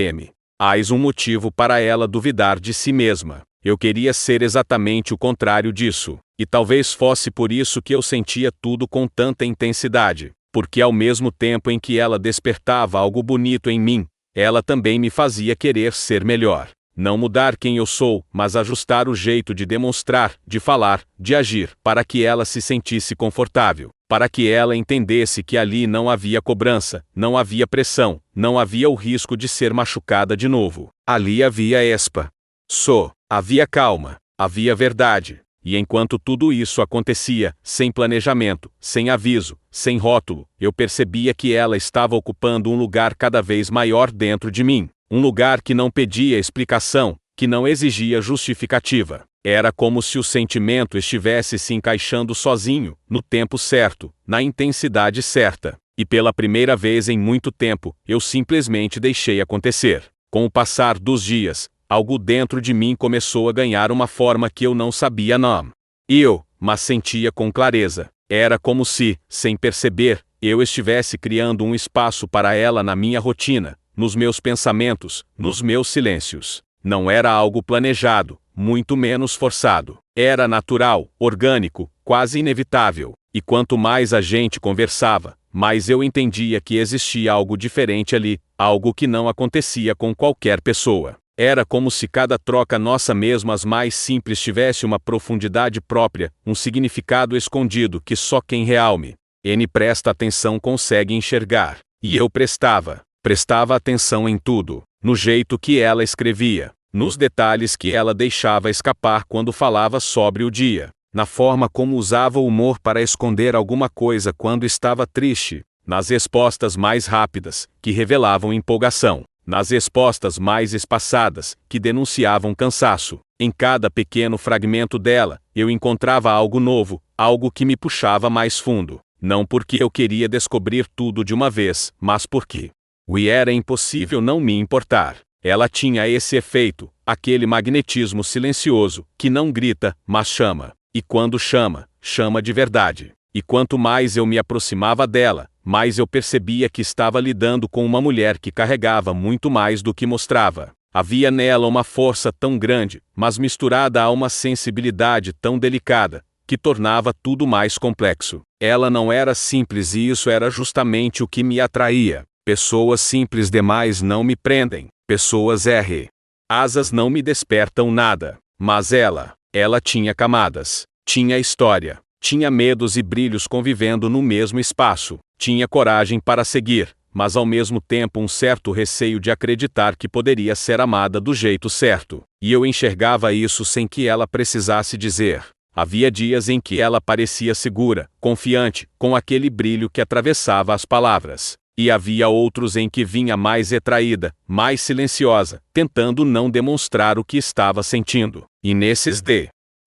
mais um motivo para ela duvidar de si mesma. Eu queria ser exatamente o contrário disso. E talvez fosse por isso que eu sentia tudo com tanta intensidade, porque ao mesmo tempo em que ela despertava algo bonito em mim, ela também me fazia querer ser melhor. Não mudar quem eu sou, mas ajustar o jeito de demonstrar, de falar, de agir, para que ela se sentisse confortável, para que ela entendesse que ali não havia cobrança, não havia pressão, não havia o risco de ser machucada de novo. Ali havia havia calma, havia verdade. E enquanto tudo isso acontecia, sem planejamento, sem aviso, sem rótulo, eu percebia que ela estava ocupando um lugar cada vez maior dentro de mim. Um lugar que não pedia explicação, que não exigia justificativa. Era como se o sentimento estivesse se encaixando sozinho, no tempo certo, na intensidade certa. E pela primeira vez em muito tempo, eu simplesmente deixei acontecer. Com o passar dos dias, algo dentro de mim começou a ganhar uma forma que eu não sabia mas sentia com clareza. Era como se, sem perceber, eu estivesse criando um espaço para ela na minha rotina, nos meus pensamentos, nos meus silêncios. Não era algo planejado, muito menos forçado. Era natural, orgânico, quase inevitável. E quanto mais a gente conversava, mais eu entendia que existia algo diferente ali, algo que não acontecia com qualquer pessoa. Era como se cada troca nossa, mesmo as mais simples, tivesse uma profundidade própria, um significado escondido que só quem realmente presta atenção consegue enxergar. E eu prestava atenção em tudo, no jeito que ela escrevia, nos detalhes que ela deixava escapar quando falava sobre o dia, na forma como usava o humor para esconder alguma coisa quando estava triste, nas respostas mais rápidas, que revelavam empolgação, nas respostas mais espaçadas, que denunciavam cansaço. Em cada pequeno fragmento dela, eu encontrava algo novo, algo que me puxava mais fundo. Não porque eu queria descobrir tudo de uma vez, mas porque era impossível não me importar. Ela tinha esse efeito, aquele magnetismo silencioso, que não grita, mas chama. E quando chama, chama de verdade. E quanto mais eu me aproximava dela, mais eu percebia que estava lidando com uma mulher que carregava muito mais do que mostrava. Havia nela uma força tão grande, mas misturada a uma sensibilidade tão delicada, que tornava tudo mais complexo. Ela não era simples e isso era justamente o que me atraía. Pessoas simples demais não me prendem. Pessoas asas não me despertam nada. Mas ela tinha camadas, tinha história, tinha medos e brilhos convivendo no mesmo espaço. Tinha coragem para seguir, mas ao mesmo tempo um certo receio de acreditar que poderia ser amada do jeito certo. E eu enxergava isso sem que ela precisasse dizer. Havia dias em que ela parecia segura, confiante, com aquele brilho que atravessava as palavras. E havia outros em que vinha mais retraída, mais silenciosa, tentando não demonstrar o que estava sentindo. E nesses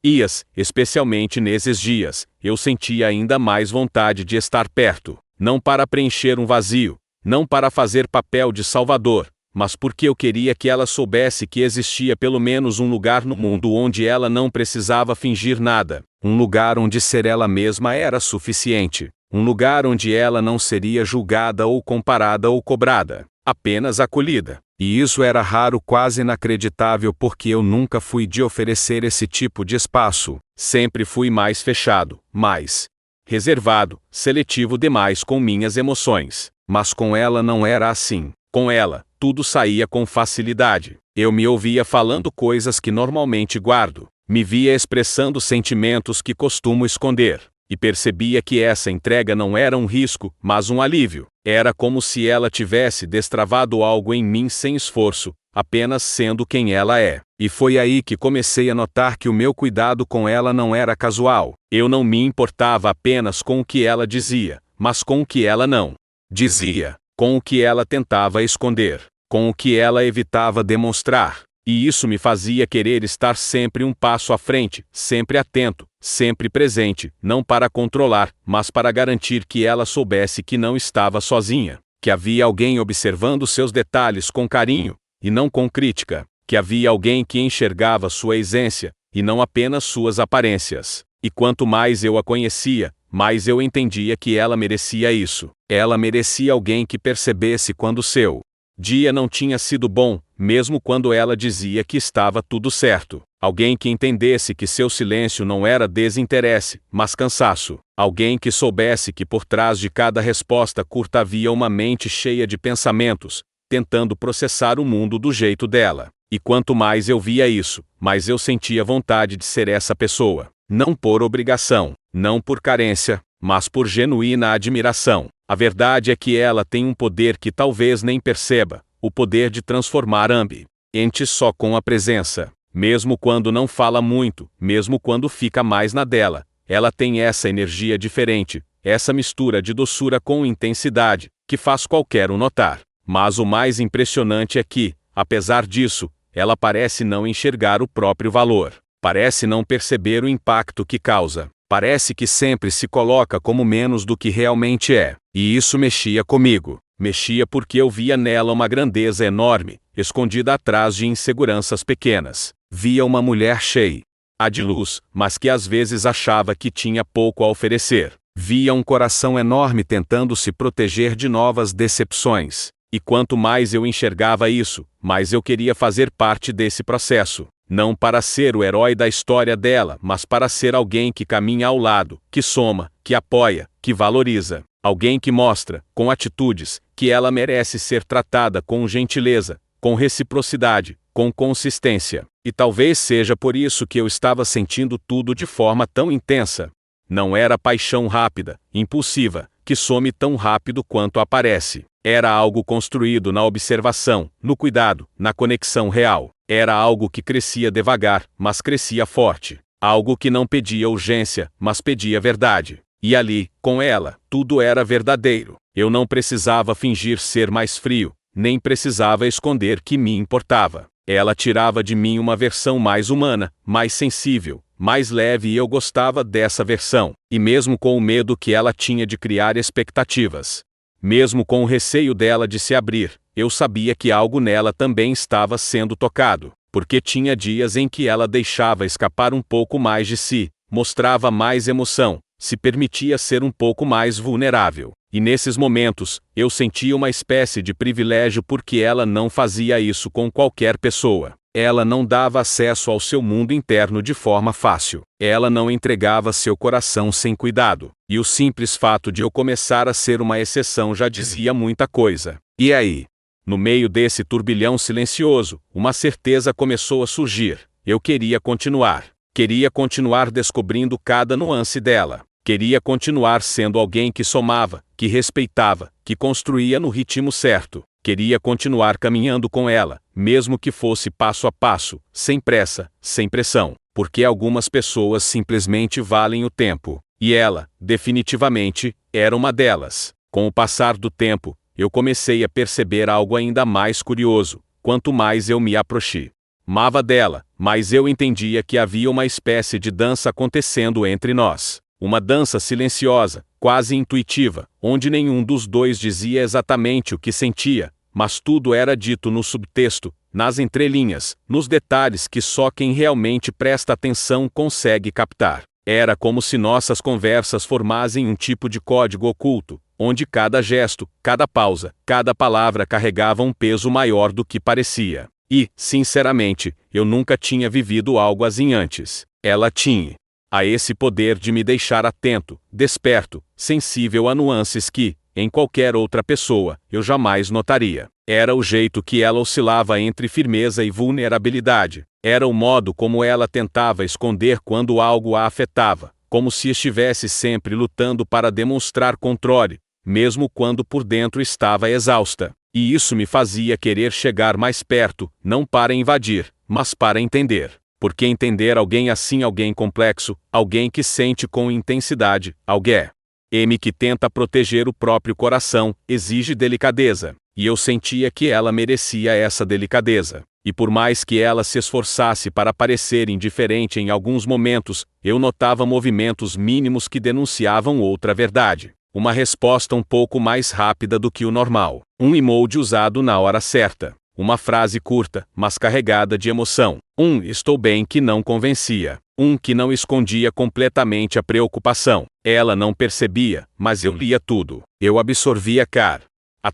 dias, especialmente nesses dias, eu sentia ainda mais vontade de estar perto. Não para preencher um vazio, não para fazer papel de salvador, mas porque eu queria que ela soubesse que existia pelo menos um lugar no mundo onde ela não precisava fingir nada, um lugar onde ser ela mesma era suficiente, um lugar onde ela não seria julgada ou comparada ou cobrada, apenas acolhida. E isso era raro, quase inacreditável, porque eu nunca fui de oferecer esse tipo de espaço. Sempre fui mais fechado, mais reservado, seletivo demais com minhas emoções. Mas com ela não era assim. Com ela, tudo saía com facilidade. Eu me ouvia falando coisas que normalmente guardo. Me via expressando sentimentos que costumo esconder. E percebia que essa entrega não era um risco, mas um alívio. Era como se ela tivesse destravado algo em mim sem esforço, apenas sendo quem ela é. E foi aí que comecei a notar que o meu cuidado com ela não era casual. Eu não me importava apenas com o que ela dizia, mas com o que ela não dizia, com o que ela tentava esconder, com o que ela evitava demonstrar. E isso me fazia querer estar sempre um passo à frente, sempre atento, sempre presente, não para controlar, mas para garantir que ela soubesse que não estava sozinha, que havia alguém observando seus detalhes com carinho, e não com crítica, que havia alguém que enxergava sua essência, e não apenas suas aparências. E quanto mais eu a conhecia, mais eu entendia que ela merecia isso. Ela merecia alguém que percebesse quando seu dia não tinha sido bom, mesmo quando ela dizia que estava tudo certo. Alguém que entendesse que seu silêncio não era desinteresse, mas cansaço. Alguém que soubesse que por trás de cada resposta curta havia uma mente cheia de pensamentos, tentando processar o mundo do jeito dela. E quanto mais eu via isso, mais eu sentia vontade de ser essa pessoa. Não por obrigação, não por carência, mas por genuína admiração. A verdade é que ela tem um poder que talvez nem perceba, o poder de transformar ambientes só com a presença. Mesmo quando não fala muito, mesmo quando fica mais na dela, ela tem essa energia diferente, essa mistura de doçura com intensidade, que faz qualquer um notar. Mas o mais impressionante é que, apesar disso, ela parece não enxergar o próprio valor. Parece não perceber o impacto que causa. Parece que sempre se coloca como menos do que realmente é. E isso mexia comigo. Mexia porque eu via nela uma grandeza enorme, escondida atrás de inseguranças pequenas. Via uma mulher cheia de luz, mas que às vezes achava que tinha pouco a oferecer. Via um coração enorme tentando se proteger de novas decepções. E quanto mais eu enxergava isso, mais eu queria fazer parte desse processo. Não para ser o herói da história dela, mas para ser alguém que caminha ao lado, que soma, que apoia, que valoriza. Alguém que mostra, com atitudes, que ela merece ser tratada com gentileza, com reciprocidade, com consistência. E talvez seja por isso que eu estava sentindo tudo de forma tão intensa. Não era paixão rápida, impulsiva, que some tão rápido quanto aparece. Era algo construído na observação, no cuidado, na conexão real. Era algo que crescia devagar, mas crescia forte. Algo que não pedia urgência, mas pedia verdade. E ali, com ela, tudo era verdadeiro. Eu não precisava fingir ser mais frio, nem precisava esconder que me importava. Ela tirava de mim uma versão mais humana, mais sensível, mais leve e eu gostava dessa versão. E mesmo com o medo que ela tinha de criar expectativas, mesmo com o receio dela de se abrir, eu sabia que algo nela também estava sendo tocado, porque tinha dias em que ela deixava escapar um pouco mais de si, mostrava mais emoção, se permitia ser um pouco mais vulnerável. E nesses momentos, eu sentia uma espécie de privilégio porque ela não fazia isso com qualquer pessoa. Ela não dava acesso ao seu mundo interno de forma fácil. Ela não entregava seu coração sem cuidado. E o simples fato de eu começar a ser uma exceção já dizia muita coisa. E aí? No meio desse turbilhão silencioso, uma certeza começou a surgir. Eu queria continuar. Queria continuar descobrindo cada nuance dela. Queria continuar sendo alguém que somava, que respeitava, que construía no ritmo certo. Queria continuar caminhando com ela, mesmo que fosse passo a passo, sem pressa, sem pressão, porque algumas pessoas simplesmente valem o tempo. E ela, definitivamente, era uma delas. Com o passar do tempo, eu comecei a perceber algo ainda mais curioso. Quanto mais eu me aproximava dela, mais eu entendia que havia uma espécie de dança acontecendo entre nós. Uma dança silenciosa, quase intuitiva, onde nenhum dos dois dizia exatamente o que sentia, mas tudo era dito no subtexto, nas entrelinhas, nos detalhes que só quem realmente presta atenção consegue captar. Era como se nossas conversas formassem um tipo de código oculto, onde cada gesto, cada pausa, cada palavra carregava um peso maior do que parecia. E, sinceramente, eu nunca tinha vivido algo assim antes. Ela tinha a esse poder de me deixar atento, desperto, sensível a nuances que, em qualquer outra pessoa, eu jamais notaria. Era o jeito que ela oscilava entre firmeza e vulnerabilidade. Era o modo como ela tentava esconder quando algo a afetava, como se estivesse sempre lutando para demonstrar controle, mesmo quando por dentro estava exausta. E isso me fazia querer chegar mais perto, não para invadir, mas para entender. Porque entender alguém assim, alguém complexo, alguém que sente com intensidade, alguém que tenta proteger o próprio coração, exige delicadeza. E eu sentia que ela merecia essa delicadeza. E por mais que ela se esforçasse para parecer indiferente em alguns momentos, eu notava movimentos mínimos que denunciavam outra verdade. Uma resposta um pouco mais rápida do que o normal. Um emoji usado na hora certa. Uma frase curta, mas carregada de emoção. Estou bem que não convencia. Que não escondia completamente a preocupação. Ela não percebia, mas eu lia tudo. Eu absorvia cada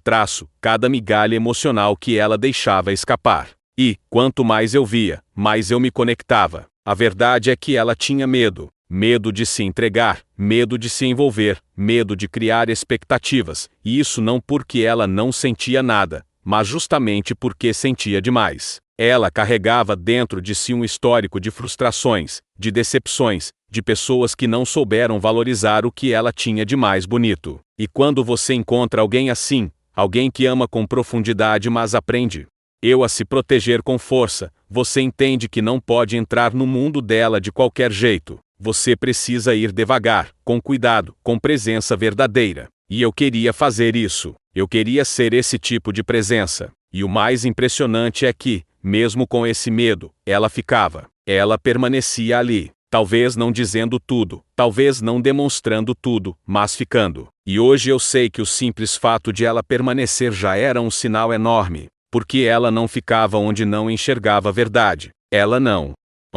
traço, cada migalha emocional que ela deixava escapar. E, quanto mais eu via, mais eu me conectava. A verdade é que ela tinha medo. Medo de se entregar, medo de se envolver, medo de criar expectativas, e isso não porque ela não sentia nada, mas justamente porque sentia demais. Ela carregava dentro de si um histórico de frustrações, de decepções, de pessoas que não souberam valorizar o que ela tinha de mais bonito. E quando você encontra alguém assim, alguém que ama com profundidade mas aprende a se proteger com força, você entende que não pode entrar no mundo dela de qualquer jeito. Você precisa ir devagar, com cuidado, com presença verdadeira. E eu queria fazer isso. Eu queria ser esse tipo de presença. E o mais impressionante é que, mesmo com esse medo, ela ficava. Ela permanecia ali. Talvez não dizendo tudo, talvez não demonstrando tudo, mas ficando. E hoje eu sei que o simples fato de ela permanecer já era um sinal enorme. Porque ela não ficava onde não enxergava a verdade. Ela não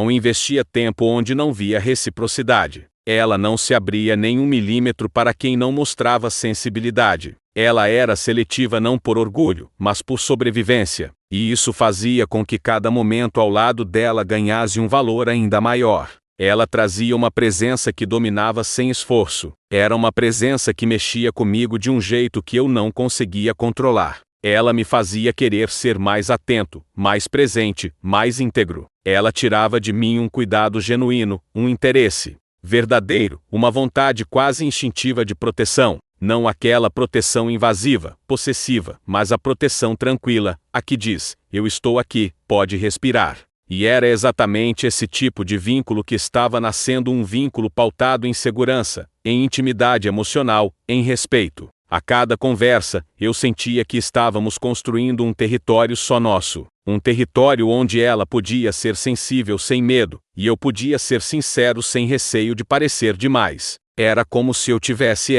investia tempo onde não via reciprocidade. Ela não se abria nem 1 milímetro para quem não mostrava sensibilidade. Ela era seletiva não por orgulho, mas por sobrevivência. E isso fazia com que cada momento ao lado dela ganhasse um valor ainda maior. Ela trazia uma presença que dominava sem esforço. Era uma presença que mexia comigo de um jeito que eu não conseguia controlar. Ela me fazia querer ser mais atento, mais presente, mais íntegro. Ela tirava de mim um cuidado genuíno, um interesse verdadeiro, uma vontade quase instintiva de proteção. Não aquela proteção invasiva, possessiva, mas a proteção tranquila, a que diz: eu estou aqui, pode respirar. E era exatamente esse tipo de vínculo que estava nascendo, um vínculo pautado em segurança, em intimidade emocional, em respeito. A cada conversa, eu sentia que estávamos construindo um território só nosso. Um território onde ela podia ser sensível sem medo, e eu podia ser sincero sem receio de parecer demais. Era como se eu tivesse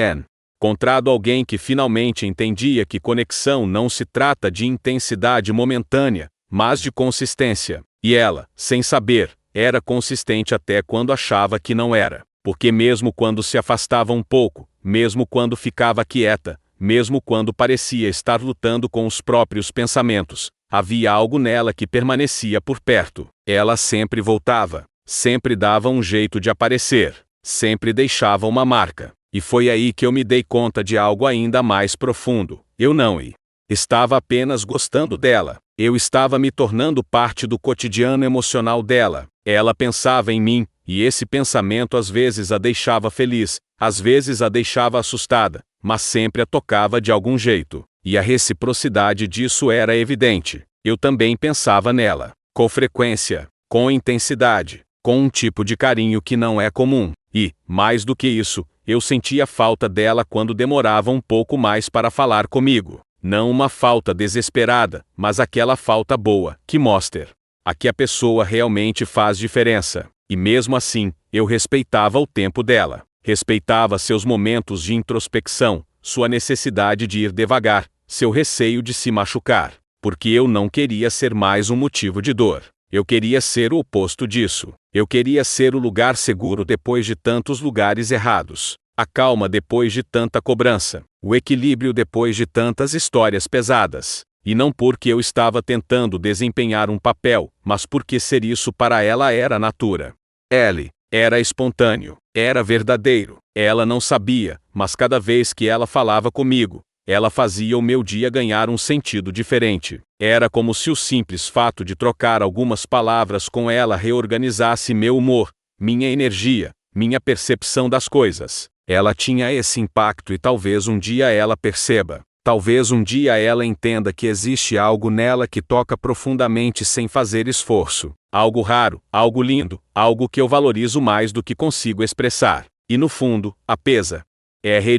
encontrado alguém que finalmente entendia que conexão não se trata de intensidade momentânea, mas de consistência. E ela, sem saber, era consistente até quando achava que não era. Porque mesmo quando se afastava um pouco, mesmo quando ficava quieta, mesmo quando parecia estar lutando com os próprios pensamentos, havia algo nela que permanecia por perto. Ela sempre voltava, sempre dava um jeito de aparecer, sempre deixava uma marca. E foi aí que eu me dei conta de algo ainda mais profundo. Eu não estava apenas gostando dela. Eu estava me tornando parte do cotidiano emocional dela. Ela pensava em mim, e esse pensamento às vezes a deixava feliz, às vezes a deixava assustada, mas sempre a tocava de algum jeito. E a reciprocidade disso era evidente. Eu também pensava nela, com frequência, com intensidade, com um tipo de carinho que não é comum. E, mais do que isso, eu sentia falta dela quando demorava um pouco mais para falar comigo. Não uma falta desesperada, mas aquela falta boa, que mostra a que a pessoa realmente faz diferença. E mesmo assim, eu respeitava o tempo dela. Respeitava seus momentos de introspecção, sua necessidade de ir devagar, seu receio de se machucar. Porque eu não queria ser mais um motivo de dor. Eu queria ser o oposto disso. Eu queria ser o lugar seguro depois de tantos lugares errados. A calma depois de tanta cobrança. O equilíbrio depois de tantas histórias pesadas. E não porque eu estava tentando desempenhar um papel, mas porque ser isso para ela era natura. Ele era espontâneo, era verdadeiro. Ela não sabia, mas cada vez que ela falava comigo, ela fazia o meu dia ganhar um sentido diferente. Era como se o simples fato de trocar algumas palavras com ela reorganizasse meu humor, minha energia, minha percepção das coisas. Ela tinha esse impacto e talvez um dia ela perceba. Talvez um dia ela entenda que existe algo nela que toca profundamente sem fazer esforço. Algo raro, algo lindo, algo que eu valorizo mais do que consigo expressar. E no fundo, apesa.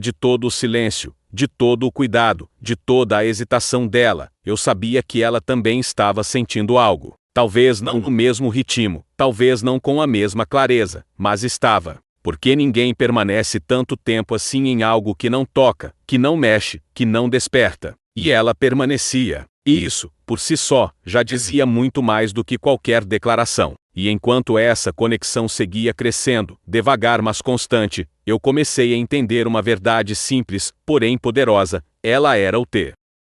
De todo o silêncio, de todo o cuidado, de toda a hesitação dela, eu sabia que ela também estava sentindo algo. Talvez não no mesmo ritmo, talvez não com a mesma clareza, mas estava. Porque ninguém permanece tanto tempo assim em algo que não toca, que não mexe, que não desperta. E ela permanecia. E isso, por si só, já dizia muito mais do que qualquer declaração. E enquanto essa conexão seguia crescendo, devagar mas constante, eu comecei a entender uma verdade simples, porém poderosa: ela era o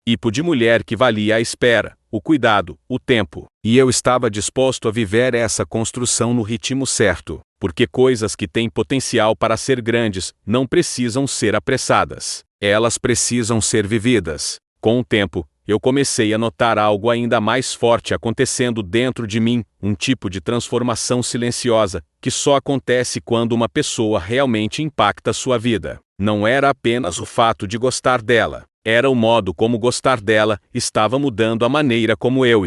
tipo de mulher que valia a espera, o cuidado, o tempo. E eu estava disposto a viver essa construção no ritmo certo, porque coisas que têm potencial para ser grandes não precisam ser apressadas. Elas precisam ser vividas. Com o tempo, eu comecei a notar algo ainda mais forte acontecendo dentro de mim, um tipo de transformação silenciosa, que só acontece quando uma pessoa realmente impacta sua vida. Não era apenas o fato de gostar dela, era o modo como gostar dela estava mudando a maneira como eu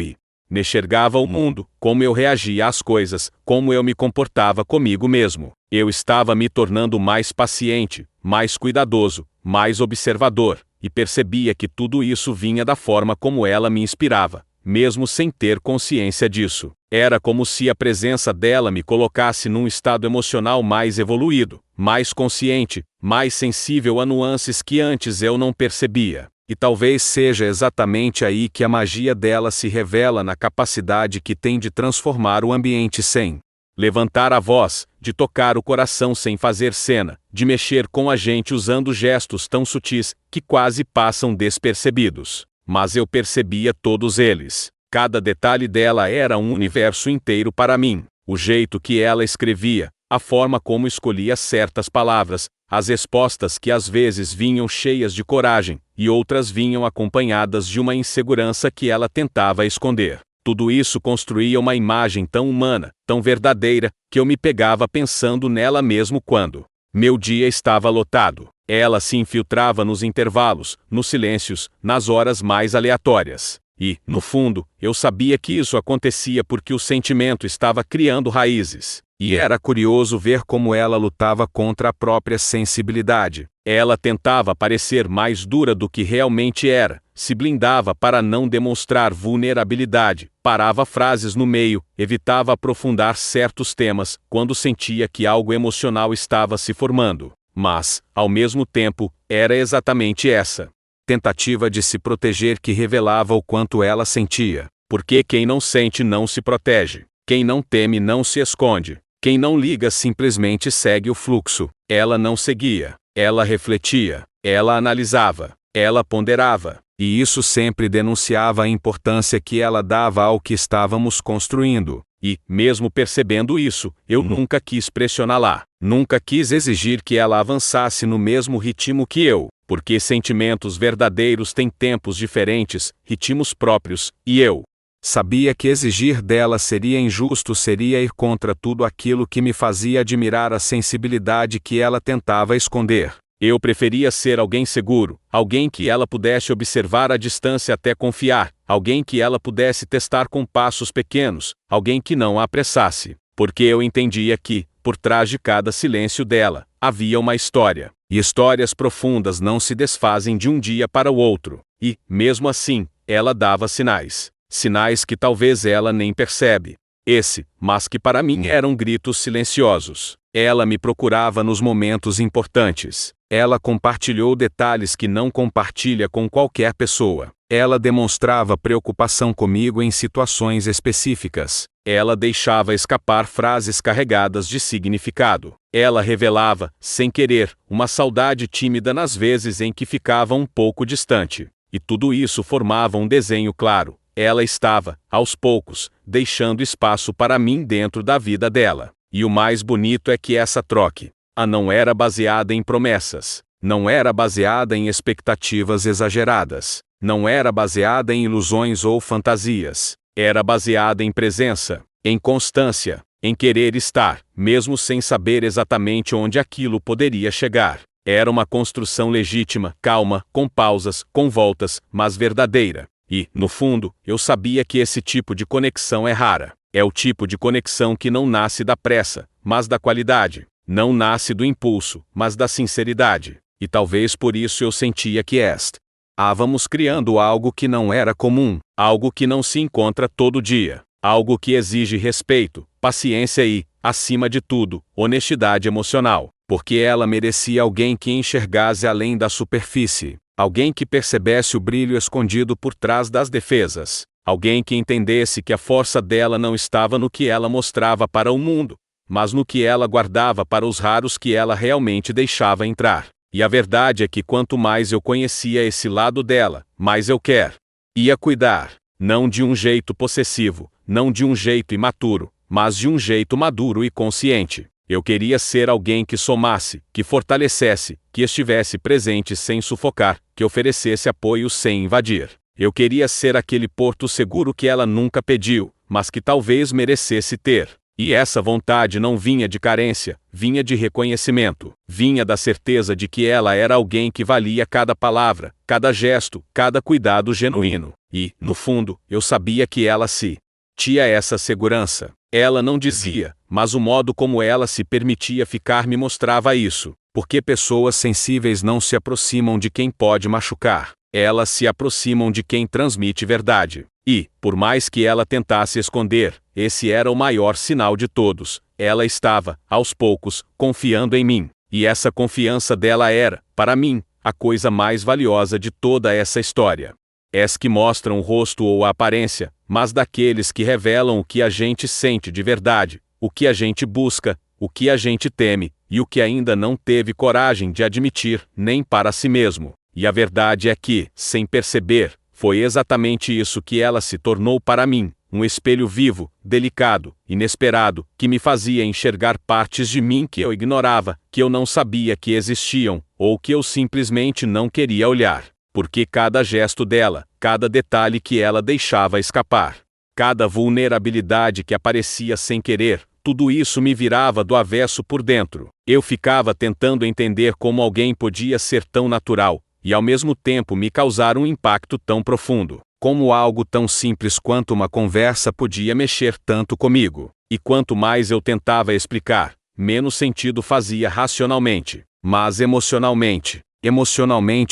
enxergava o mundo, como eu reagia às coisas, como eu me comportava comigo mesmo. Eu estava me tornando mais paciente, mais cuidadoso, mais observador, e percebia que tudo isso vinha da forma como ela me inspirava, mesmo sem ter consciência disso. Era como se a presença dela me colocasse num estado emocional mais evoluído, mais consciente, mais sensível a nuances que antes eu não percebia. E talvez seja exatamente aí que a magia dela se revela, na capacidade que tem de transformar o ambiente sem levantar a voz, de tocar o coração sem fazer cena, de mexer com a gente usando gestos tão sutis que quase passam despercebidos. Mas eu percebia todos eles. Cada detalhe dela era um universo inteiro para mim. O jeito que ela escrevia, a forma como escolhia certas palavras, as respostas que às vezes vinham cheias de coragem, e outras vinham acompanhadas de uma insegurança que ela tentava esconder. Tudo isso construía uma imagem tão humana, tão verdadeira, que eu me pegava pensando nela mesmo quando meu dia estava lotado. Ela se infiltrava nos intervalos, nos silêncios, nas horas mais aleatórias. E, no fundo, eu sabia que isso acontecia porque o sentimento estava criando raízes. E era curioso ver como ela lutava contra a própria sensibilidade. Ela tentava parecer mais dura do que realmente era, se blindava para não demonstrar vulnerabilidade, parava frases no meio, evitava aprofundar certos temas, quando sentia que algo emocional estava se formando. Mas, ao mesmo tempo, era exatamente essa tentativa de se proteger que revelava o quanto ela sentia. Porque quem não sente não se protege. Quem não teme não se esconde. Quem não liga simplesmente segue o fluxo. Ela não seguia. Ela refletia. Ela analisava. Ela ponderava. E isso sempre denunciava a importância que ela dava ao que estávamos construindo. E, mesmo percebendo isso, eu nunca quis pressioná-la. Nunca quis exigir que ela avançasse no mesmo ritmo que eu. Porque sentimentos verdadeiros têm tempos diferentes, ritmos próprios, e eu sabia que exigir dela seria injusto, seria ir contra tudo aquilo que me fazia admirar a sensibilidade que ela tentava esconder. Eu preferia ser alguém seguro, alguém que ela pudesse observar à distância até confiar, alguém que ela pudesse testar com passos pequenos, alguém que não a apressasse. Porque eu entendia que, por trás de cada silêncio dela, havia uma história. E histórias profundas não se desfazem de um dia para o outro. E, mesmo assim, ela dava sinais. Sinais que talvez ela nem percebe. Mas que para mim eram gritos silenciosos. Ela me procurava nos momentos importantes. Ela compartilhou detalhes que não compartilha com qualquer pessoa. Ela demonstrava preocupação comigo em situações específicas. Ela deixava escapar frases carregadas de significado. Ela revelava, sem querer, uma saudade tímida nas vezes em que ficava um pouco distante. E tudo isso formava um desenho claro. Ela estava, aos poucos, deixando espaço para mim dentro da vida dela. E o mais bonito é que essa troca não era baseada em promessas. Não era baseada em expectativas exageradas. Não era baseada em ilusões ou fantasias. Era baseada em presença, em constância, em querer estar, mesmo sem saber exatamente onde aquilo poderia chegar. Era uma construção legítima, calma, com pausas, com voltas, mas verdadeira. E, no fundo, eu sabia que esse tipo de conexão é rara. É o tipo de conexão que não nasce da pressa, mas da qualidade. Não nasce do impulso, mas da sinceridade. E talvez por isso eu sentia que estávamos criando algo que não era comum, algo que não se encontra todo dia, algo que exige respeito, paciência e, acima de tudo, honestidade emocional. Porque ela merecia alguém que enxergasse além da superfície. Alguém que percebesse o brilho escondido por trás das defesas. Alguém que entendesse que a força dela não estava no que ela mostrava para o mundo, mas no que ela guardava para os raros que ela realmente deixava entrar. E a verdade é que quanto mais eu conhecia esse lado dela, mais eu ia cuidar. Não de um jeito possessivo, não de um jeito imaturo, mas de um jeito maduro e consciente. Eu queria ser alguém que somasse, que fortalecesse, que estivesse presente sem sufocar, que oferecesse apoio sem invadir. Eu queria ser aquele porto seguro que ela nunca pediu, mas que talvez merecesse ter. E essa vontade não vinha de carência, vinha de reconhecimento, vinha da certeza de que ela era alguém que valia cada palavra, cada gesto, cada cuidado genuíno. E, no fundo, eu sabia que ela tinha essa segurança. Ela não dizia, mas o modo como ela se permitia ficar me mostrava isso. Porque pessoas sensíveis não se aproximam de quem pode machucar. Elas se aproximam de quem transmite verdade. E, por mais que ela tentasse esconder, esse era o maior sinal de todos. Ela estava, aos poucos, confiando em mim. E essa confiança dela era, para mim, a coisa mais valiosa de toda essa história. Que mostram o rosto ou a aparência, mas daqueles que revelam o que a gente sente de verdade, o que a gente busca, o que a gente teme, e o que ainda não teve coragem de admitir, nem para si mesmo. E a verdade é que, sem perceber, foi exatamente isso que ela se tornou para mim, um espelho vivo, delicado, inesperado, que me fazia enxergar partes de mim que eu ignorava, que eu não sabia que existiam, ou que eu simplesmente não queria olhar. Porque cada gesto dela, cada detalhe que ela deixava escapar, cada vulnerabilidade que aparecia sem querer, tudo isso me virava do avesso por dentro. Eu ficava tentando entender como alguém podia ser tão natural, e ao mesmo tempo me causar um impacto tão profundo. Como algo tão simples quanto uma conversa podia mexer tanto comigo. E quanto mais eu tentava explicar, menos sentido fazia racionalmente. Mas emocionalmente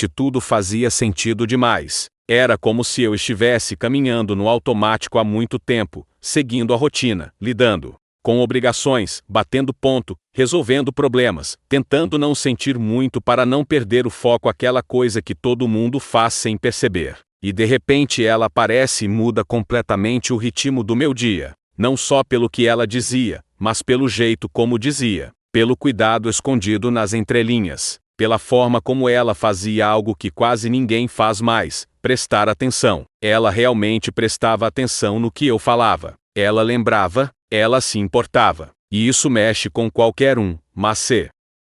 tudo fazia sentido demais. Era como se eu estivesse caminhando no automático há muito tempo, seguindo a rotina, lidando com obrigações, batendo ponto, resolvendo problemas, tentando não sentir muito para não perder o foco, aquela coisa que todo mundo faz sem perceber. E de repente ela aparece e muda completamente o ritmo do meu dia. Não só pelo que ela dizia, mas pelo jeito como dizia, pelo cuidado escondido nas entrelinhas, pela forma como ela fazia algo que quase ninguém faz mais, prestar atenção. Ela realmente prestava atenção no que eu falava. Ela lembrava, ela se importava. E isso mexe com qualquer um, mas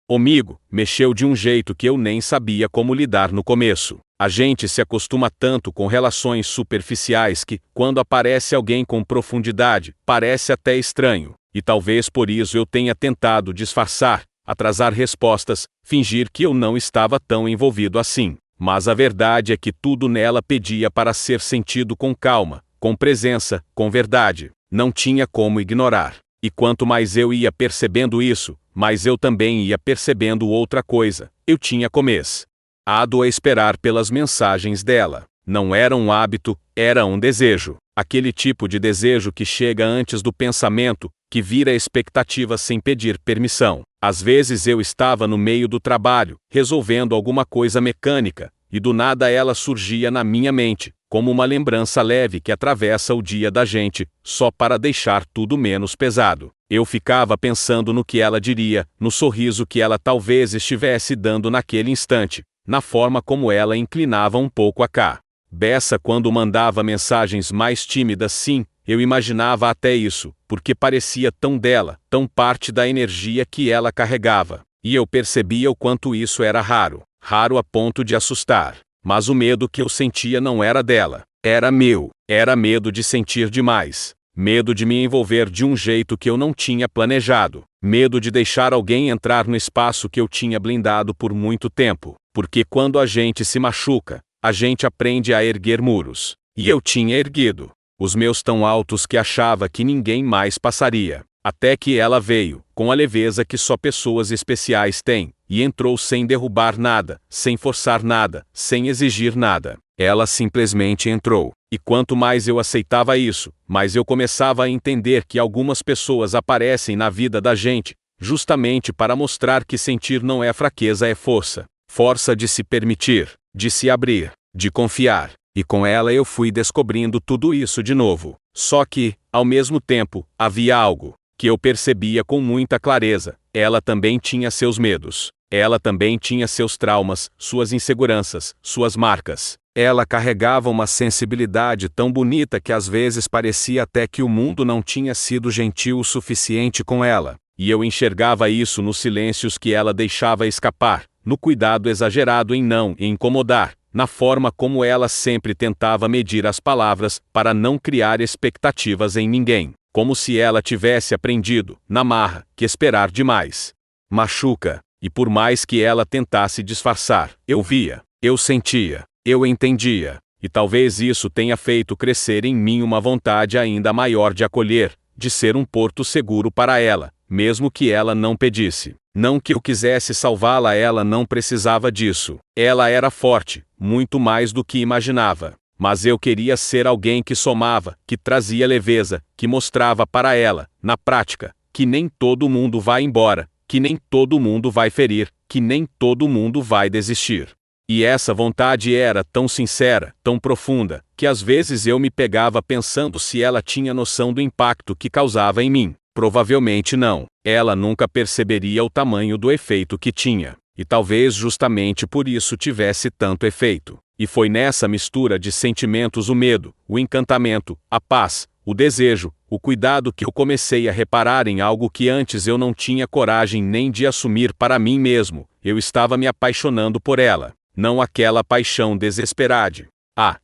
comigo, mexeu de um jeito que eu nem sabia como lidar no começo. A gente se acostuma tanto com relações superficiais que, quando aparece alguém com profundidade, parece até estranho. E talvez por isso eu tenha tentado disfarçar, atrasar respostas, fingir que eu não estava tão envolvido assim. Mas a verdade é que tudo nela pedia para ser sentido com calma, com presença, com verdade. Não tinha como ignorar. E quanto mais eu ia percebendo isso, mais eu também ia percebendo outra coisa. Eu tinha começado a esperar pelas mensagens dela. Não era um hábito, era um desejo. Aquele tipo de desejo que chega antes do pensamento, que vira expectativa sem pedir permissão. Às vezes eu estava no meio do trabalho, resolvendo alguma coisa mecânica, e do nada ela surgia na minha mente, como uma lembrança leve que atravessa o dia da gente, só para deixar tudo menos pesado. Eu ficava pensando no que ela diria, no sorriso que ela talvez estivesse dando naquele instante, na forma como ela inclinava um pouco a cabeça quando mandava mensagens mais tímidas. Sim, eu imaginava até isso, porque parecia tão dela, tão parte da energia que ela carregava. E eu percebia o quanto isso era raro a ponto de assustar. Mas o medo que eu sentia não era dela, era meu. Era medo de sentir demais. Medo de me envolver de um jeito que eu não tinha planejado. Medo de deixar alguém entrar no espaço que eu tinha blindado por muito tempo. Porque quando a gente se machuca, a gente aprende a erguer muros. E eu tinha erguido os meus tão altos que achava que ninguém mais passaria. Até que ela veio, com a leveza que só pessoas especiais têm, e entrou sem derrubar nada, sem forçar nada, sem exigir nada. Ela simplesmente entrou. E quanto mais eu aceitava isso, mais eu começava a entender que algumas pessoas aparecem na vida da gente, justamente para mostrar que sentir não é fraqueza, é força. Força de se permitir, de se abrir, de confiar. E com ela eu fui descobrindo tudo isso de novo. Só que, ao mesmo tempo, havia algo que eu percebia com muita clareza. Ela também tinha seus medos. Ela também tinha seus traumas, suas inseguranças, suas marcas. Ela carregava uma sensibilidade tão bonita que às vezes parecia até que o mundo não tinha sido gentil o suficiente com ela, e eu enxergava isso nos silêncios que ela deixava escapar, no cuidado exagerado em não incomodar, na forma como ela sempre tentava medir as palavras para não criar expectativas em ninguém, como se ela tivesse aprendido, na marra, que esperar demais machuca, e por mais que ela tentasse disfarçar, eu via, eu sentia, eu entendia, e talvez isso tenha feito crescer em mim uma vontade ainda maior de acolher, de ser um porto seguro para ela, mesmo que ela não pedisse. Não que eu quisesse salvá-la, ela não precisava disso. Ela era forte, muito mais do que imaginava. Mas eu queria ser alguém que somava, que trazia leveza, que mostrava para ela, na prática, que nem todo mundo vai embora, que nem todo mundo vai ferir, que nem todo mundo vai desistir. E essa vontade era tão sincera, tão profunda, que às vezes eu me pegava pensando se ela tinha noção do impacto que causava em mim. Provavelmente não. Ela nunca perceberia o tamanho do efeito que tinha. E talvez justamente por isso tivesse tanto efeito. E foi nessa mistura de sentimentos o medo, o encantamento, a paz, o desejo, o cuidado que eu comecei a reparar em algo que antes eu não tinha coragem nem de assumir para mim mesmo. Eu estava me apaixonando por ela. Não aquela paixão desesperada,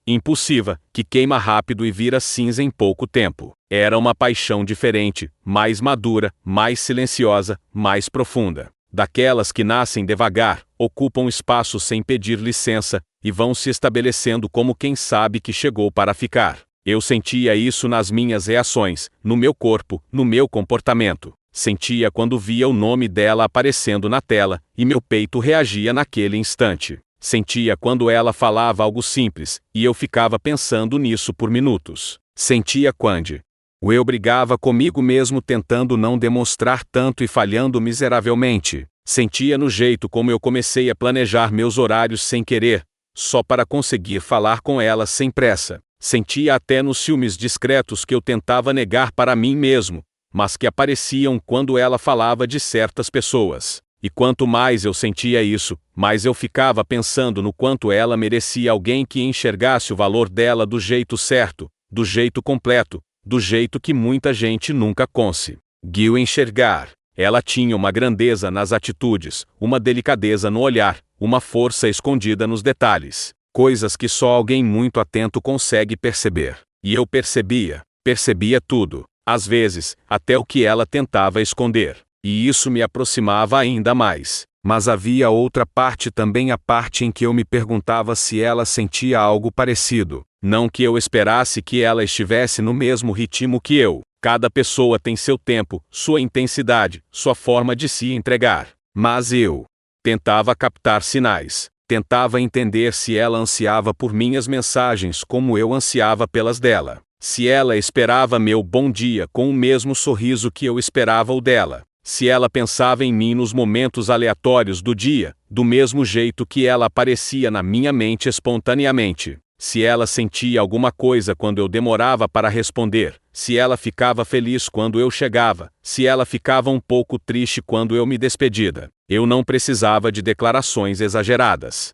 impulsiva, que queima rápido e vira cinza em pouco tempo. Era uma paixão diferente, mais madura, mais silenciosa, mais profunda. Daquelas que nascem devagar, ocupam espaço sem pedir licença, e vão se estabelecendo como quem sabe que chegou para ficar. Eu sentia isso nas minhas reações, no meu corpo, no meu comportamento. Sentia quando via o nome dela aparecendo na tela, e meu peito reagia naquele instante. Sentia quando ela falava algo simples, e eu ficava pensando nisso por minutos. Sentia quando eu brigava comigo mesmo tentando não demonstrar tanto e falhando miseravelmente. Sentia no jeito como eu comecei a planejar meus horários sem querer, só para conseguir falar com ela sem pressa. Sentia até nos ciúmes discretos que eu tentava negar para mim mesmo, mas que apareciam quando ela falava de certas pessoas. E quanto mais eu sentia isso, mais eu ficava pensando no quanto ela merecia alguém que enxergasse o valor dela do jeito certo, do jeito completo, do jeito que muita gente nunca conseguiu enxergar. Ela tinha uma grandeza nas atitudes, uma delicadeza no olhar, uma força escondida nos detalhes, coisas que só alguém muito atento consegue perceber. E eu percebia tudo, às vezes, até o que ela tentava esconder. E isso me aproximava ainda mais. Mas havia outra parte também, a parte em que eu me perguntava se ela sentia algo parecido. Não que eu esperasse que ela estivesse no mesmo ritmo que eu. Cada pessoa tem seu tempo, sua intensidade, sua forma de se entregar. Mas eu tentava captar sinais. Tentava entender se ela ansiava por minhas mensagens como eu ansiava pelas dela. Se ela esperava meu bom dia com o mesmo sorriso que eu esperava o dela. Se ela pensava em mim nos momentos aleatórios do dia, do mesmo jeito que ela aparecia na minha mente espontaneamente. Se ela sentia alguma coisa quando eu demorava para responder. Se ela ficava feliz quando eu chegava. Se ela ficava um pouco triste quando eu me despedia. Eu não precisava de declarações exageradas.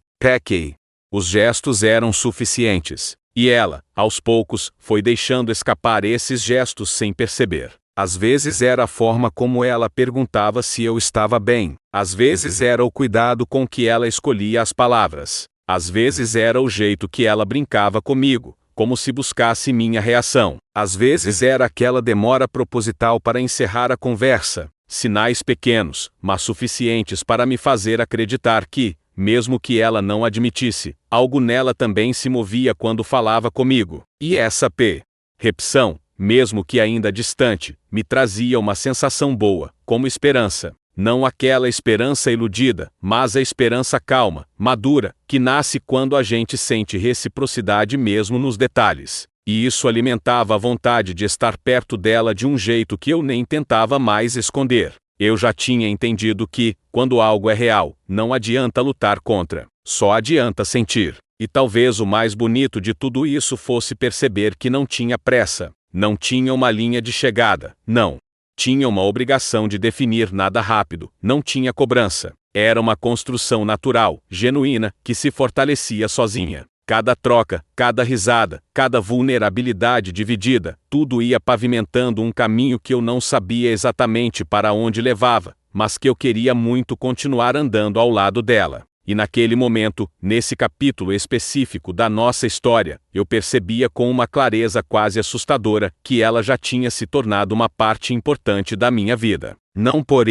Os gestos eram suficientes. E ela, aos poucos, foi deixando escapar esses gestos sem perceber. Às vezes era a forma como ela perguntava se eu estava bem. Às vezes era o cuidado com que ela escolhia as palavras. Às vezes era o jeito que ela brincava comigo, como se buscasse minha reação. Às vezes era aquela demora proposital para encerrar a conversa. Sinais pequenos, mas suficientes para me fazer acreditar que, mesmo que ela não admitisse, algo nela também se movia quando falava comigo. E essa percepção, mesmo que ainda distante, me trazia uma sensação boa, como esperança. Não aquela esperança iludida, mas a esperança calma, madura, que nasce quando a gente sente reciprocidade mesmo nos detalhes. E isso alimentava a vontade de estar perto dela de um jeito que eu nem tentava mais esconder. Eu já tinha entendido que, quando algo é real, não adianta lutar contra, só adianta sentir. E talvez o mais bonito de tudo isso fosse perceber que não tinha pressa. Não tinha uma linha de chegada, não. Tinha uma obrigação de definir nada rápido, não tinha cobrança. Era uma construção natural, genuína, que se fortalecia sozinha. Cada troca, cada risada, cada vulnerabilidade dividida, tudo ia pavimentando um caminho que eu não sabia exatamente para onde levava, mas que eu queria muito continuar andando ao lado dela. E naquele momento, nesse capítulo específico da nossa história, eu percebia com uma clareza quase assustadora que ela já tinha se tornado uma parte importante da minha vida. Não por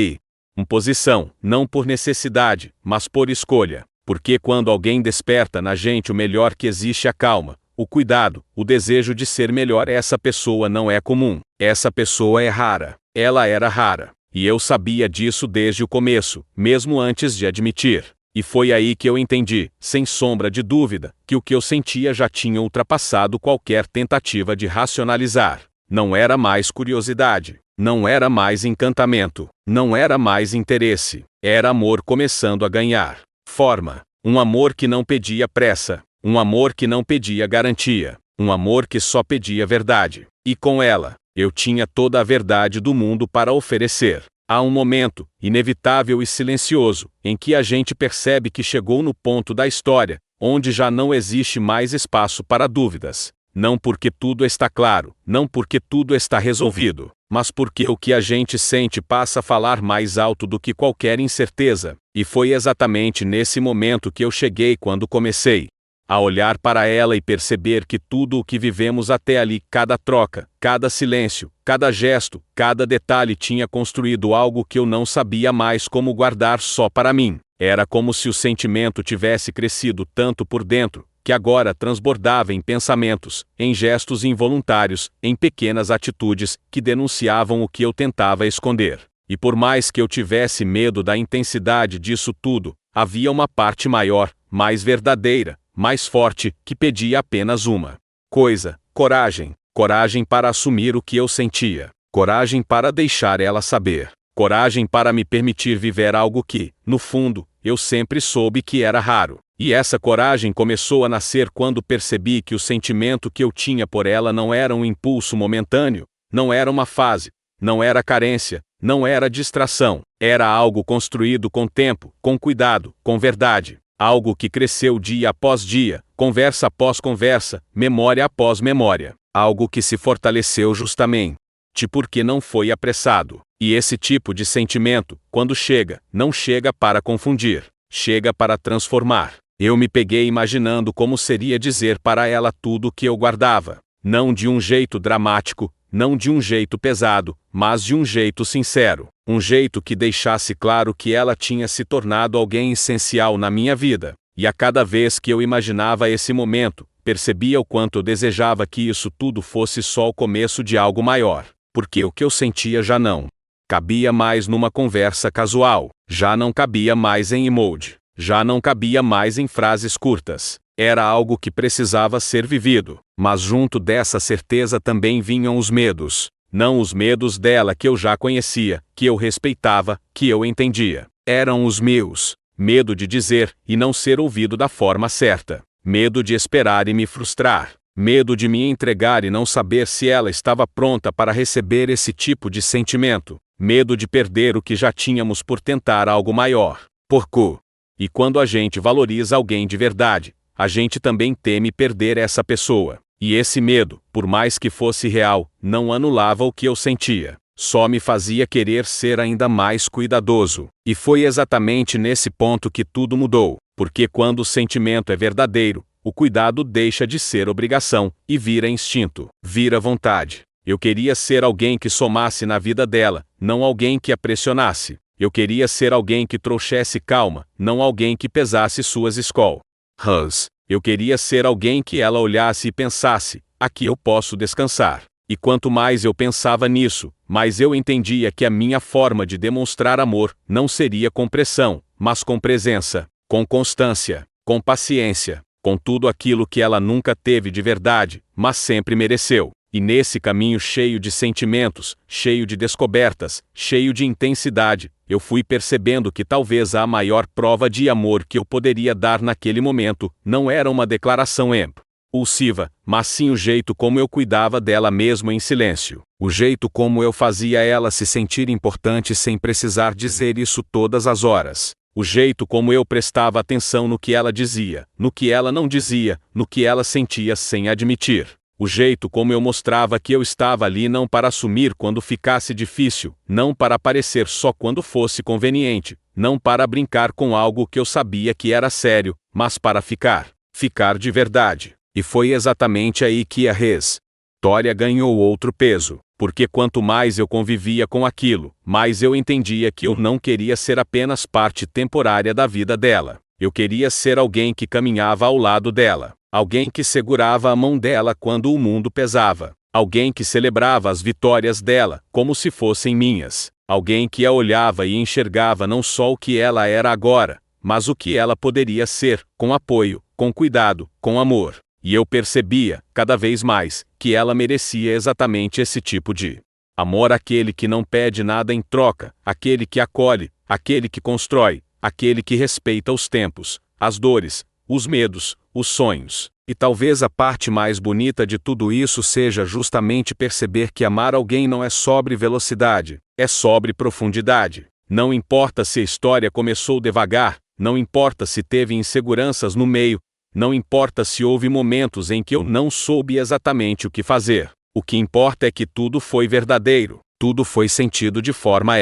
imposição, não por necessidade, mas por escolha. Porque quando alguém desperta na gente o melhor que existe, a calma, o cuidado, o desejo de ser melhor, essa pessoa não é comum. Essa pessoa é rara. Ela era rara. E eu sabia disso desde o começo, mesmo antes de admitir. E foi aí que eu entendi, sem sombra de dúvida, que o que eu sentia já tinha ultrapassado qualquer tentativa de racionalizar. Não era mais curiosidade. Não era mais encantamento. Não era mais interesse. Era amor começando a ganhar forma. Um amor que não pedia pressa. Um amor que não pedia garantia. Um amor que só pedia verdade. E com ela, eu tinha toda a verdade do mundo para oferecer. Há um momento, inevitável e silencioso, em que a gente percebe que chegou no ponto da história, onde já não existe mais espaço para dúvidas. Não porque tudo está claro, não porque tudo está resolvido, mas porque o que a gente sente passa a falar mais alto do que qualquer incerteza. E foi exatamente nesse momento que eu cheguei quando comecei a olhar para ela e perceber que tudo o que vivemos até ali, cada troca, cada silêncio, cada gesto, cada detalhe tinha construído algo que eu não sabia mais como guardar só para mim. Era como se o sentimento tivesse crescido tanto por dentro, que agora transbordava em pensamentos, em gestos involuntários, em pequenas atitudes que denunciavam o que eu tentava esconder. E por mais que eu tivesse medo da intensidade disso tudo, havia uma parte maior, mais verdadeira, mais forte, que pedia apenas uma coisa: coragem. Coragem para assumir o que eu sentia. Coragem para deixar ela saber. Coragem para me permitir viver algo que, no fundo, eu sempre soube que era raro. E essa coragem começou a nascer quando percebi que o sentimento que eu tinha por ela não era um impulso momentâneo, não era uma fase, não era carência, não era distração. Era algo construído com tempo, com cuidado, com verdade. Algo que cresceu dia após dia, conversa após conversa, memória após memória. Algo que se fortaleceu justamente porque não foi apressado. E esse tipo de sentimento, quando chega, não chega para confundir, chega para transformar. Eu me peguei imaginando como seria dizer para ela tudo o que eu guardava. Não de um jeito dramático, não de um jeito pesado, mas de um jeito sincero. Um jeito que deixasse claro que ela tinha se tornado alguém essencial na minha vida. E a cada vez que eu imaginava esse momento, percebia o quanto eu desejava que isso tudo fosse só o começo de algo maior. Porque o que eu sentia já não cabia mais numa conversa casual, já não cabia mais em emoji, já não cabia mais em frases curtas. Era algo que precisava ser vivido. Mas junto dessa certeza também vinham os medos. Não os medos dela que eu já conhecia, que eu respeitava, que eu entendia. Eram os meus. Medo de dizer e não ser ouvido da forma certa. Medo de esperar e me frustrar. Medo de me entregar e não saber se ela estava pronta para receber esse tipo de sentimento. Medo de perder o que já tínhamos por tentar algo maior. E quando a gente valoriza alguém de verdade, a gente também teme perder essa pessoa. E esse medo, por mais que fosse real, não anulava o que eu sentia. Só me fazia querer ser ainda mais cuidadoso. E foi exatamente nesse ponto que tudo mudou. Porque quando o sentimento é verdadeiro, o cuidado deixa de ser obrigação e vira instinto, vira vontade. Eu queria ser alguém que somasse na vida dela, não alguém que a pressionasse. Eu queria ser alguém que trouxesse calma, não alguém que pesasse suas escolhas. Eu queria ser alguém que ela olhasse e pensasse: aqui eu posso descansar. E quanto mais eu pensava nisso, mais eu entendia que a minha forma de demonstrar amor não seria com pressão, mas com presença, com constância, com paciência, com tudo aquilo que ela nunca teve de verdade, mas sempre mereceu. E nesse caminho cheio de sentimentos, cheio de descobertas, cheio de intensidade, eu fui percebendo que talvez a maior prova de amor que eu poderia dar naquele momento não era uma declaração impulsiva, mas sim o jeito como eu cuidava dela mesmo em silêncio. O jeito como eu fazia ela se sentir importante sem precisar dizer isso todas as horas. O jeito como eu prestava atenção no que ela dizia, no que ela não dizia, no que ela sentia sem admitir. O jeito como eu mostrava que eu estava ali não para assumir quando ficasse difícil, não para aparecer só quando fosse conveniente, não para brincar com algo que eu sabia que era sério, mas para ficar de verdade. E foi exatamente aí que a história ganhou outro peso, porque quanto mais eu convivia com aquilo, mais eu entendia que eu não queria ser apenas parte temporária da vida dela. Eu queria ser alguém que caminhava ao lado dela. Alguém que segurava a mão dela quando o mundo pesava. Alguém que celebrava as vitórias dela, como se fossem minhas. Alguém que a olhava e enxergava não só o que ela era agora, mas o que ela poderia ser, com apoio, com cuidado, com amor. E eu percebia, cada vez mais, que ela merecia exatamente esse tipo de amor, aquele que não pede nada em troca, aquele que acolhe, aquele que constrói, aquele que respeita os tempos, as dores, os medos, os sonhos. E talvez a parte mais bonita de tudo isso seja justamente perceber que amar alguém não é sobre velocidade, é sobre profundidade. Não importa se a história começou devagar, não importa se teve inseguranças no meio, não importa se houve momentos em que eu não soube exatamente o que fazer. O que importa é que tudo foi verdadeiro, tudo foi sentido de forma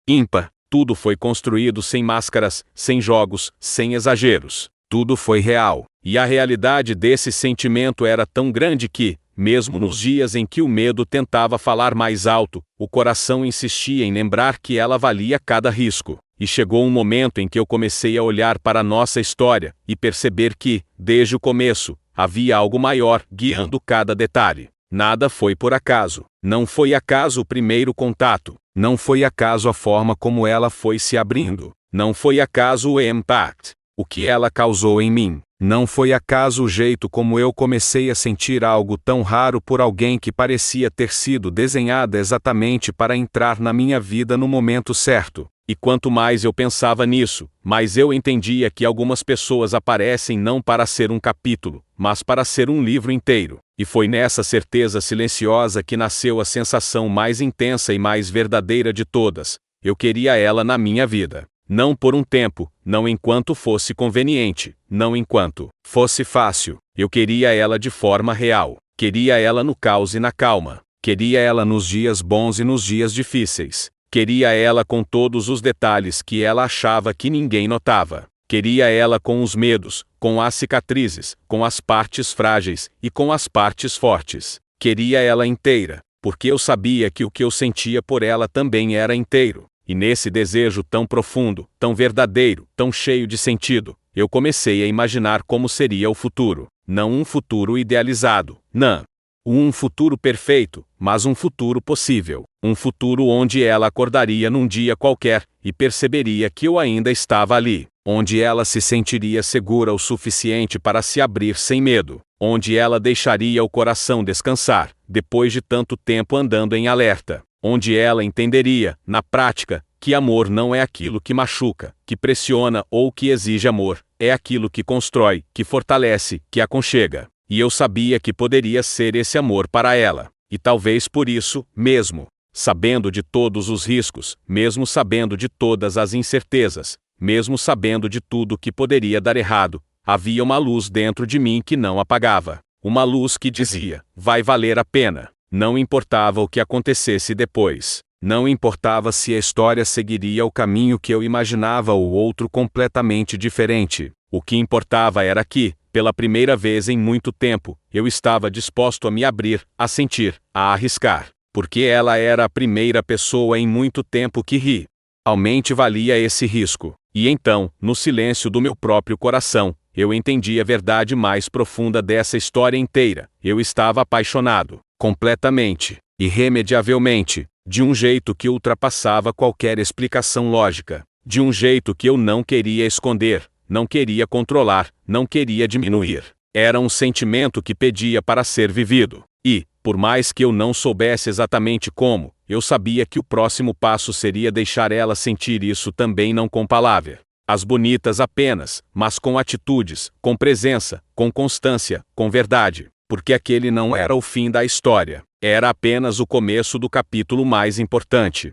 ímpar, tudo foi construído sem máscaras, sem jogos, sem exageros. Tudo foi real, e a realidade desse sentimento era tão grande que, mesmo nos dias em que o medo tentava falar mais alto, o coração insistia em lembrar que ela valia cada risco. E chegou um momento em que eu comecei a olhar para a nossa história e perceber que, desde o começo, havia algo maior guiando cada detalhe. Nada foi por acaso. Não foi acaso o primeiro contato. Não foi acaso a forma como ela foi se abrindo. Não foi acaso o impact. O que ela causou em mim. Não foi acaso o jeito como eu comecei a sentir algo tão raro por alguém que parecia ter sido desenhada exatamente para entrar na minha vida no momento certo. E quanto mais eu pensava nisso, mais eu entendia que algumas pessoas aparecem não para ser um capítulo, mas para ser um livro inteiro. E foi nessa certeza silenciosa que nasceu a sensação mais intensa e mais verdadeira de todas. Eu queria ela na minha vida. Não por um tempo, não enquanto fosse conveniente, não enquanto fosse fácil. Eu queria ela de forma real. Queria ela no caos e na calma. Queria ela nos dias bons e nos dias difíceis. Queria ela com todos os detalhes que ela achava que ninguém notava. Queria ela com os medos, com as cicatrizes, com as partes frágeis e com as partes fortes. Queria ela inteira, porque eu sabia que o que eu sentia por ela também era inteiro. E nesse desejo tão profundo, tão verdadeiro, tão cheio de sentido, eu comecei a imaginar como seria o futuro. Não um futuro idealizado, não. Um futuro perfeito, mas um futuro possível. Um futuro onde ela acordaria num dia qualquer e perceberia que eu ainda estava ali. Onde ela se sentiria segura o suficiente para se abrir sem medo. Onde ela deixaria o coração descansar, depois de tanto tempo andando em alerta. Onde ela entenderia, na prática, que amor não é aquilo que machuca, que pressiona ou que exige amor, é aquilo que constrói, que fortalece, que aconchega. E eu sabia que poderia ser esse amor para ela. E talvez por isso, mesmo sabendo de todos os riscos, mesmo sabendo de todas as incertezas, mesmo sabendo de tudo que poderia dar errado, havia uma luz dentro de mim que não apagava. Uma luz que dizia, vai valer a pena. Não importava o que acontecesse depois. Não importava se a história seguiria o caminho que eu imaginava ou outro completamente diferente. O que importava era que, pela primeira vez em muito tempo, eu estava disposto a me abrir, a sentir, a arriscar. Porque ela era a primeira pessoa em muito tempo que realmente valia esse risco. E então, no silêncio do meu próprio coração, eu entendi a verdade mais profunda dessa história inteira. Eu estava apaixonado. Completamente, irremediavelmente, de um jeito que ultrapassava qualquer explicação lógica, de um jeito que eu não queria esconder, não queria controlar, não queria diminuir. Era um sentimento que pedia para ser vivido. E, por mais que eu não soubesse exatamente como, eu sabia que o próximo passo seria deixar ela sentir isso também, não com palavras as bonitas apenas, mas com atitudes, com presença, com constância, com verdade. Porque aquele não era o fim da história. Era apenas o começo do capítulo mais importante.